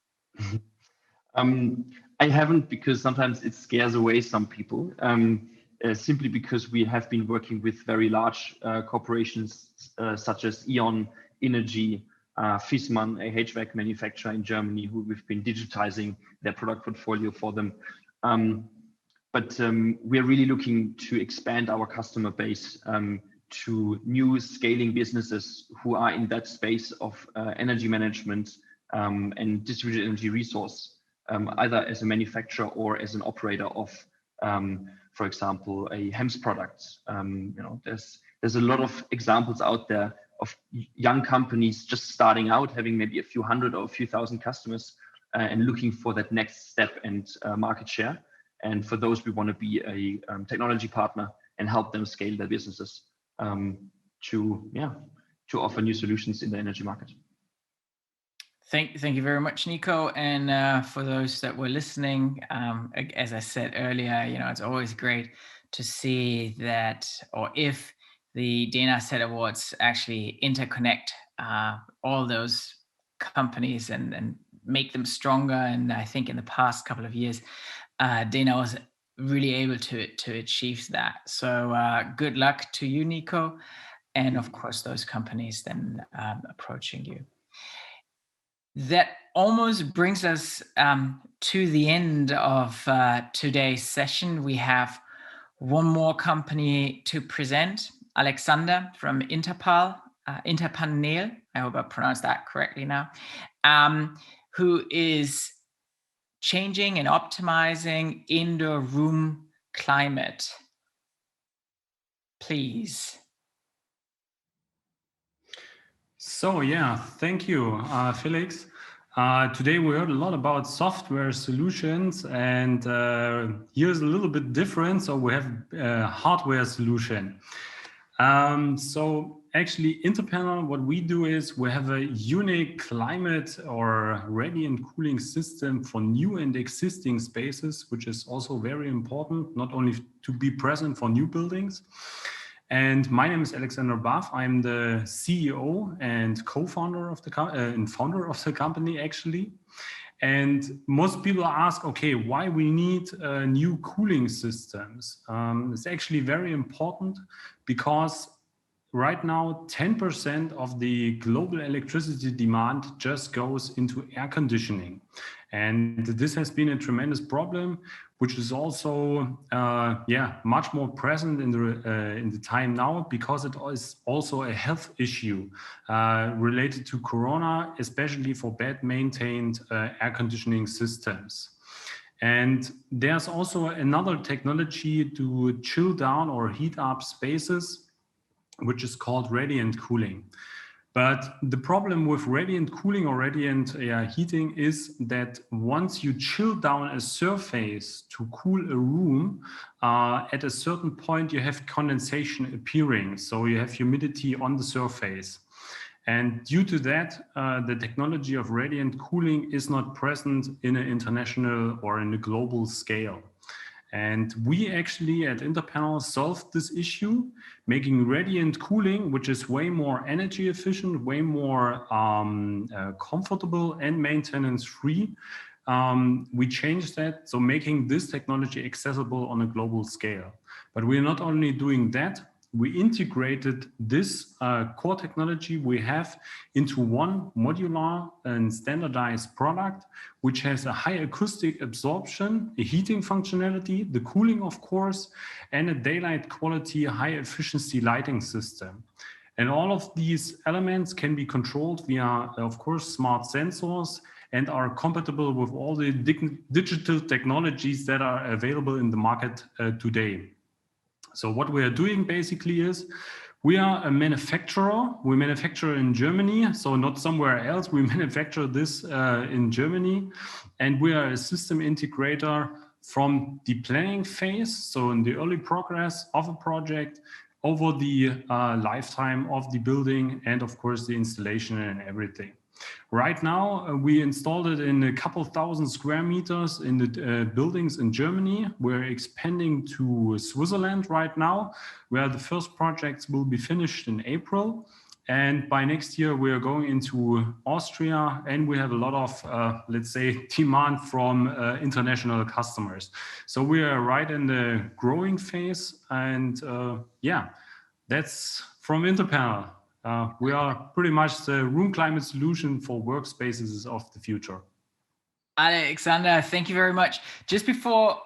I haven't, because sometimes it scares away some people. Simply because we have been working with very large corporations such as Allume Energy, Fissmann, a HVAC manufacturer in Germany, who we've been digitizing their product portfolio for them. But we are really looking to expand our customer base to new scaling businesses who are in that space of energy management and distributed energy resource, either as a manufacturer or as an operator of, for example, a HEMS product. There's a lot of examples out there of young companies just starting out, having maybe a few hundred or a few thousand customers, and looking for that next step and market share. And for those, we want to be a technology partner and help them scale their businesses to offer new solutions in the energy market. Thank you very much, Nico. And for those that were listening, as I said earlier, it's always great to see that, or if the Dana SET Awards actually interconnect all those companies and make them stronger. And I think in the past couple of years, Dana was really able to achieve that. So good luck to you, Nico, and of course those companies then approaching you. That almost brings us to the end of today's session. We have one more company to present, Alexander from interpanel, I hope I pronounced that correctly now, who is changing and optimizing indoor room climate. Please. So yeah, thank you, Felix. Today we heard a lot about software solutions, and here's a little bit different. So we have a hardware solution. So actually, interpanel, what we do is we have a unique climate or radiant cooling system for new and existing spaces, which is also very important, not only to be present for new buildings. And my name is Alexander Baff. I'm the CEO and co-founder of the and founder of the company, actually. And most people ask, okay, why we need new cooling systems? It's actually very important because right now, 10% of the global electricity demand just goes into air conditioning. And this has been a tremendous problem, which is also, much more present in the time now, because it is also a health issue related to Corona, especially for bad maintained air conditioning systems. And there's also another technology to chill down or heat up spaces, which is called radiant cooling. But the problem with radiant cooling or radiant heating is that once you chill down a surface to cool a room, at a certain point you have condensation appearing. So you have humidity on the surface. And due to that, the technology of radiant cooling is not present in an international or in a global scale. And we actually at Interpanel solved this issue, making radiant cooling, which is way more energy efficient, way more comfortable and maintenance free. We changed that, so making this technology accessible on a global scale. But we're not only doing that, we integrated this core technology we have into one modular and standardized product, which has a high acoustic absorption, a heating functionality, the cooling, of course, and a daylight quality, high efficiency lighting system. And all of these elements can be controlled via, of course, smart sensors and are compatible with all the digital technologies that are available in the market today. So what we are doing basically is we are a manufacturer. We manufacture in Germany, so not somewhere else. We manufacture this in Germany, and we are a system integrator from the planning phase, so in the early progress of a project, over the lifetime of the building, and of course the installation and everything. Right now, we installed it in a couple thousand square meters in the buildings in Germany. We're expanding to Switzerland right now, where the first projects will be finished in April. And by next year, we are going into Austria, and we have a lot of, let's say, demand from international customers. So we are right in the growing phase. And yeah, that's from Interpanel. We are pretty much the room climate solution for workspaces of the future. Alexander, thank you very much. Just before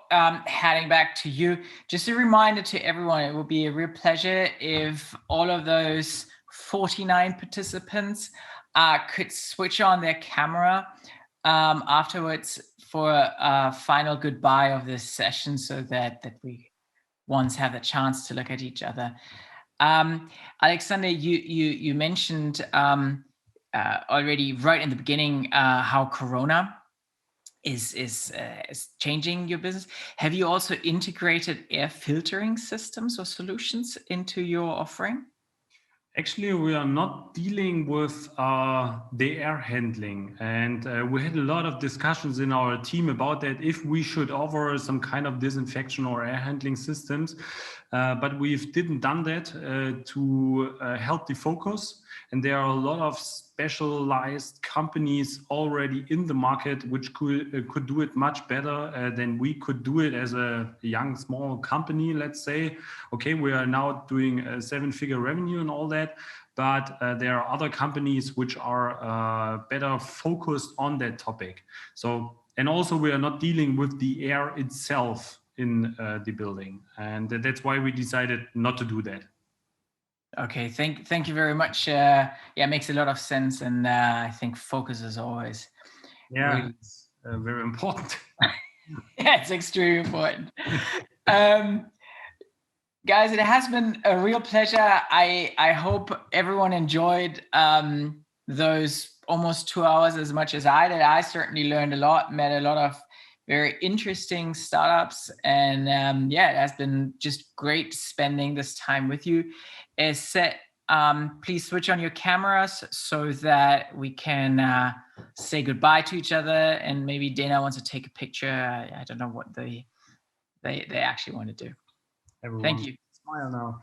heading back to you, just a reminder to everyone, it will be a real pleasure if all of those 49 participants could switch on their camera afterwards for a final goodbye of this session, so that we once have the chance to look at each other. Alexander, you mentioned already right in the beginning how Corona is changing your business. Have you also integrated air filtering systems or solutions into your offering? Actually, we are not dealing with the air handling, and we had a lot of discussions in our team about that, if we should offer some kind of disinfection or air handling systems. but we didn't done that to help the focus. And there are a lot of specialized companies already in the market which could do it much better than we could do it as a young, small company, let's say. Okay, we are now doing a 7-figure revenue and all that, but there are other companies which are better focused on that topic. So, and also we are not dealing with the air itself in the building, and that's why we decided not to do that. Okay, thank you very much. Yeah, it makes a lot of sense, and I think focus is always really... it's very important. Yeah, it's extremely important. Guys, it has been a real pleasure. I hope everyone enjoyed those almost 2 hours as much as I did. I certainly learned a lot, met a lot of very interesting startups, and yeah, it has been just great spending this time with you. As said, please switch on your cameras so that we can say goodbye to each other, and maybe Dana wants to take a picture. I don't know what they actually want to do. Everyone, thank you. Smile now.